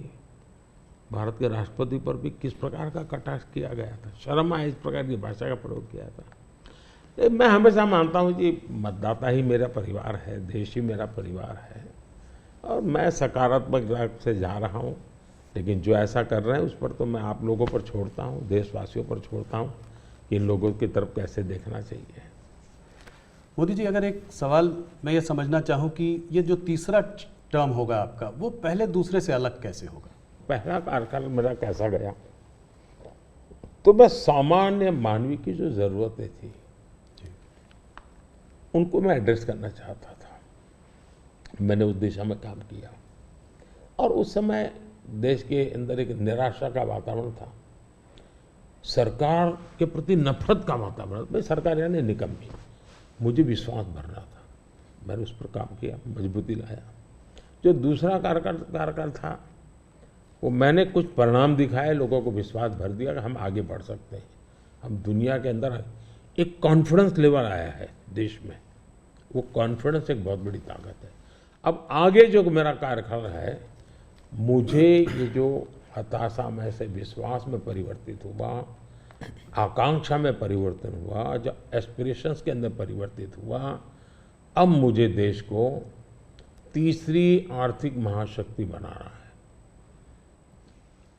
भारत के राष्ट्रपति पर भी किस प्रकार का कटाक्ष किया गया था। शर्म आए इस प्रकार की भाषा का प्रयोग किया था। मैं हमेशा मानता हूँ कि मतदाता ही मेरा परिवार है, देश ही मेरा परिवार है, और मैं सकारात्मक राह से जा रहा हूँ। लेकिन जो ऐसा कर रहे हैं उस पर तो मैं आप लोगों पर छोड़ता हूँ, देशवासियों पर छोड़ता हूँ कि इन लोगों की तरफ कैसे देखना चाहिए। मोदी जी, अगर एक सवाल मैं ये समझना चाहूँ कि ये जो तीसरा टर्म होगा आपका, वो पहले दूसरे से अलग कैसे होगा? पहला कार्यकाल मेरा कैसा गया, तो मैं सामान्य मानवी की जो ज़रूरतें थी उनको मैं एड्रेस करना चाहता था। मैंने उस दिशा में काम किया, और उस समय देश के अंदर एक निराशा का वातावरण था, सरकार के प्रति नफरत का वातावरण। भाई सरकार यानी निकम्मी, मुझे विश्वास भरना था। मैंने उस पर काम किया, मजबूती लाया। जो दूसरा कार्यकाल था वो मैंने कुछ परिणाम दिखाए, लोगों को विश्वास भर दिया कि हम आगे बढ़ सकते हैं, हम दुनिया के अंदर एक कॉन्फिडेंस लेवल आया है देश में। वो कॉन्फिडेंस एक बहुत बड़ी ताकत है। अब आगे जो मेरा कार्यकाल है, मुझे ये जो हताशा में से विश्वास में परिवर्तित हुआ, आकांक्षा में परिवर्तन हुआ, जो एस्पिरेशंस के अंदर परिवर्तित हुआ, अब मुझे देश को तीसरी आर्थिक महाशक्ति बनाना है।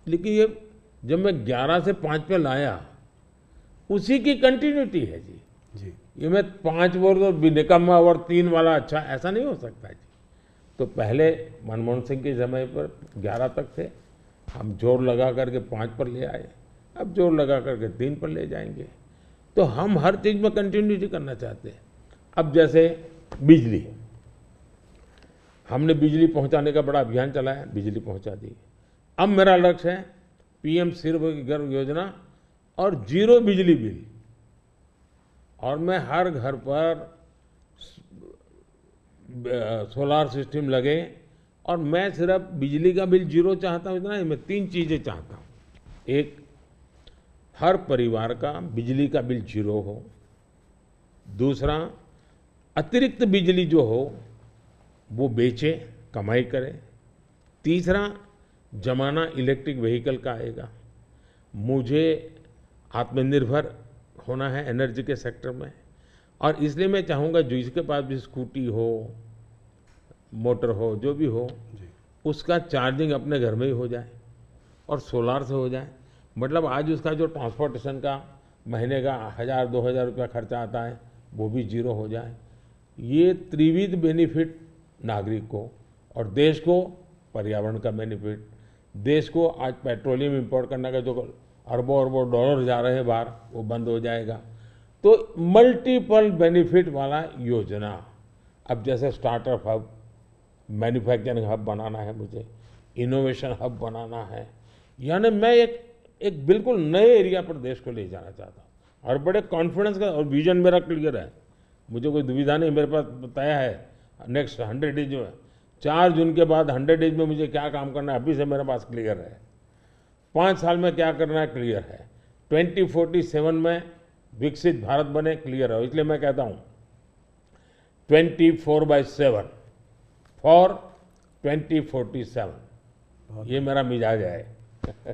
लेकिन ये जब मैं 11 से 5 पे लाया, उसी की कंटिन्यूटी है जी। जी ये मैं 5 वर्ष और निकम्मा और 3 वाला अच्छा, ऐसा नहीं हो सकता जी। तो पहले मनमोहन सिंह के समय पर 11 तक थे, हम जोर लगा करके 5 पर ले आए, अब जोर लगा करके 3 पर ले जाएंगे। तो हम हर चीज़ में कंटिन्यूटी करना चाहते हैं। अब जैसे बिजली, हमने बिजली पहुंचाने का बड़ा अभियान चलाया, बिजली पहुंचा दी। अब मेरा लक्ष्य है पीएम सूर्यघर योजना और 0 बिजली बिल, और मैं हर घर पर सोलार सिस्टम लगे, और मैं सिर्फ बिजली का बिल 0 चाहता हूँ, इतना ही, मैं 3 चीज़ें चाहता हूँ। एक, हर परिवार का बिजली का बिल 0 हो। दूसरा, अतिरिक्त बिजली जो हो वो बेचे, कमाई करे। तीसरा, जमाना इलेक्ट्रिक व्हीकल का आएगा। मुझे आत्मनिर्भर होना है एनर्जी के सेक्टर में, और इसलिए मैं चाहूँगा जो इसके पास भी स्कूटी हो, मोटर हो, जो भी हो, उसका चार्जिंग अपने घर में ही हो जाए और सोलार से हो जाए। मतलब आज उसका जो ट्रांसपोर्टेशन का महीने का 1000-2000 रुपया खर्चा आता है, वो भी 0 हो जाए। ये त्रिविध बेनिफिट नागरिक को और देश को, पर्यावरण का बेनिफिट, देश को आज पेट्रोलियम इंपोर्ट करने का जो अरबों अरबों डॉलर जा रहे हैं बाहर, वो बंद हो जाएगा। तो मल्टीपल बेनिफिट वाला योजना। अब जैसे स्टार्टअप हब, मैन्युफैक्चरिंग हब बनाना है, मुझे इनोवेशन हब बनाना है, यानी मैं एक बिल्कुल नए एरिया पर देश को ले जाना चाहता हूँ, और बड़े कॉन्फिडेंस का, और विजन मेरा क्लियर है, मुझे कोई दुविधा नहीं। मेरे पास तय है नेक्स्ट 100 डेज में, 4 जून के बाद 100 डेज में मुझे क्या काम करना है, अभी से मेरे पास क्लियर है। 5 साल में क्या करना है, क्लियर है। 2047 में विकसित भारत बने, क्लियर है। इसलिए मैं कहता हूँ 24/7 फॉर 2047, ये मेरा मिजाज है।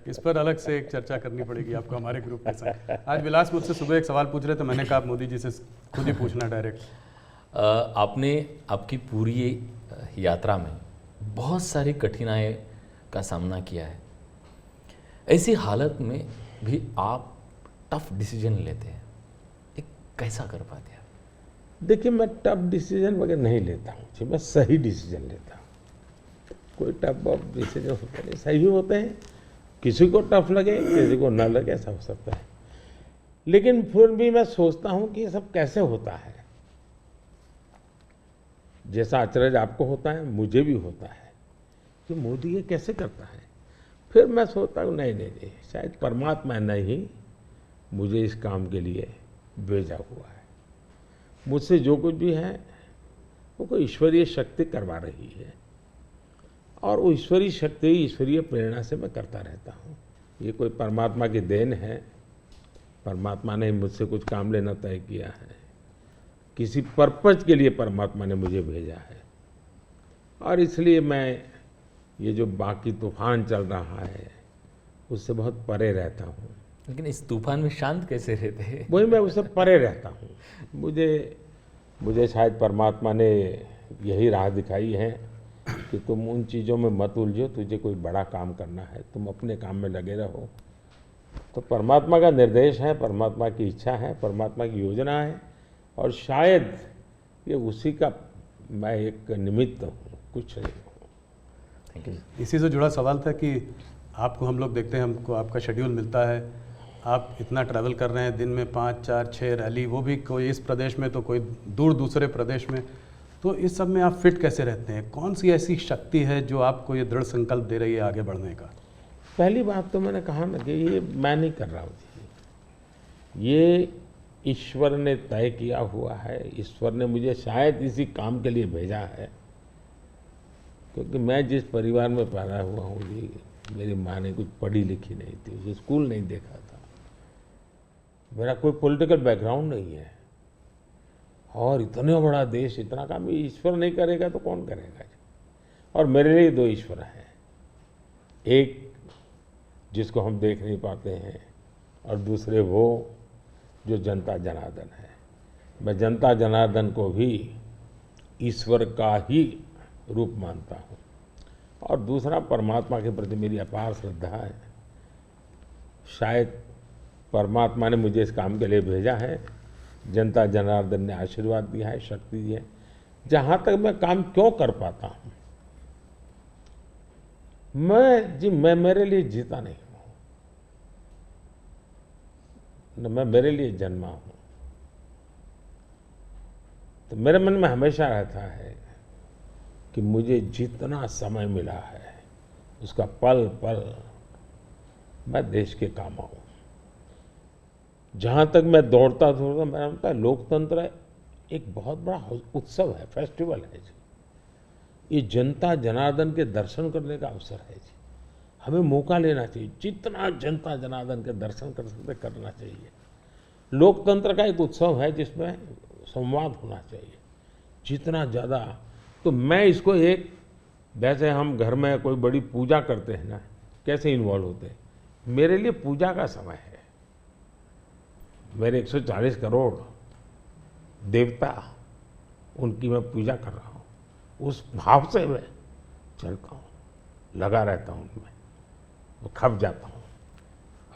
इस पर अलग से एक चर्चा करनी पड़ेगी आपको हमारे ग्रुप के साथ। आज विलास मुझसे सुबह एक सवाल पूछ रहे थे, मैंने कहा आप मोदी जी से खुद ही पूछना डायरेक्ट। आपने आपकी पूरी यात्रा में बहुत सारी कठिनाई का सामना किया है। ऐसी हालत में भी आप टफ डिसीजन लेते हैं, ये कैसा कर पाते हैं? देखिए, मैं टफ डिसीजन वगैरह नहीं लेता हूँ जी, मैं सही डिसीजन लेता हूँ। कोई टफ डिसीजन होते नहीं, सही होते हैं। किसी को टफ लगे, किसी को ना लगे, ऐसा हो सकता है। लेकिन फिर भी मैं सोचता हूँ कि ये सब कैसे होता है। जैसा अचरज आपको होता है, मुझे भी होता है कि मोदी ये कैसे करता है। फिर मैं सोचता हूँ नहीं, शायद परमात्मा ने ही मुझे इस काम के लिए भेजा हुआ है। मुझसे जो कुछ भी है वो कोई ईश्वरीय शक्ति करवा रही है, और वो ईश्वरीय शक्ति, ईश्वरीय प्रेरणा से मैं करता रहता हूँ। ये कोई परमात्मा की देन है, परमात्मा ने मुझसे कुछ काम लेना तय किया है, किसी पर्पज के लिए परमात्मा ने मुझे भेजा है। और इसलिए मैं ये जो बाकी तूफान चल रहा है उससे बहुत परे रहता हूँ। लेकिन इस तूफान में शांत कैसे रहते हैं? वही, मैं उससे परे रहता हूँ। मुझे शायद परमात्मा ने यही राह दिखाई है कि तुम उन चीज़ों में मत उलझो, तुझे कोई बड़ा काम करना है, तुम अपने काम में लगे रहो। तो परमात्मा का निर्देश है, परमात्मा की इच्छा है, परमात्मा की योजना है, और शायद ये उसी का मैं एक निमित्त हूँ, कुछ नहीं हूँ। इसी से जुड़ा सवाल था कि आपको हम लोग देखते हैं, हमको आपका शेड्यूल मिलता है, आप इतना ट्रैवल कर रहे हैं, दिन में 5, 4, 6 रैली, वो भी कोई इस प्रदेश में तो कोई दूर दूसरे प्रदेश में। तो इस सब में आप फिट कैसे रहते हैं? कौन सी ऐसी शक्ति है जो आपको ये दृढ़ संकल्प दे रही है आगे बढ़ने का? पहली बात तो मैंने कहा ना कि ये मैं नहीं कर रहा हूँ जी, ये ईश्वर ने तय किया हुआ है। ईश्वर ने मुझे शायद इसी काम के लिए भेजा है, क्योंकि मैं जिस परिवार में पैदा हुआ हूँ जी, मेरी माँ ने कुछ पढ़ी लिखी नहीं थी, उसे स्कूल नहीं देखा था, मेरा कोई पॉलिटिकल बैकग्राउंड नहीं है, और इतना बड़ा देश, इतना काम ईश्वर नहीं करेगा तो कौन करेगा। और मेरे लिए दो ईश्वर हैं, एक जिसको हम देख नहीं पाते हैं, और दूसरे वो जो जनता जनार्दन है। मैं जनता जनार्दन को भी ईश्वर का ही रूप मानता हूँ, और दूसरा परमात्मा के प्रति मेरी अपार श्रद्धा है। शायद परमात्मा ने मुझे इस काम के लिए भेजा है, जनता जनार्दन ने आशीर्वाद दिया है, शक्ति दी है। जहाँ तक मैं काम क्यों कर पाता हूँ, मैं मेरे लिए जीता नहीं हूँ, न मैं मेरे लिए जन्मा हूँ। तो मेरे मन में हमेशा रहता है कि मुझे जितना समय मिला है उसका पल पल मैं देश के काम आऊँ। जहाँ तक मैं दौड़ता मेरा लगता है लोकतंत्र एक बहुत बड़ा उत्सव है, फेस्टिवल है जी। ये जनता जनार्दन के दर्शन करने का अवसर है जी। हमें मौका लेना चाहिए, जितना जनता जनार्दन के दर्शन कर सकते करना चाहिए। लोकतंत्र का एक उत्सव है जिसमें संवाद होना चाहिए जितना ज़्यादा। तो मैं इसको एक, जैसे हम घर में कोई बड़ी पूजा करते हैं ना, कैसे इन्वॉल्व होते हैं, मेरे लिए पूजा का समय है। मेरे 140 करोड़ देवता, उनकी मैं पूजा कर रहा हूँ, उस भाव से मैं चलता हूँ, लगा रहता हूँ उनमें, वो खप जाता हूँ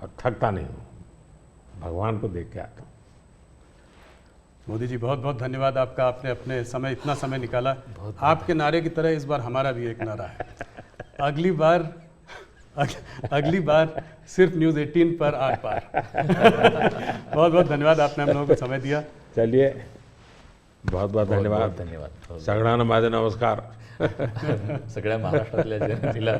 और थकता नहीं हूँ, भगवान को देख के आता हूँ। मोदी जी बहुत बहुत धन्यवाद आपका, आपने अपने समय इतना समय निकाला। आपके नारे की तरह इस बार हमारा भी एक नारा है, अगली बार सिर्फ न्यूज़ 18 पर आर पार। बहुत बहुत धन्यवाद, आपने हम लोगों को समय दिया। चलिए, बहुत बहुत धन्यवाद। धन्यवाद। सगळ्यांना माझे नमस्कार। सगळ्या महाराष्ट्रातल्या जनतेला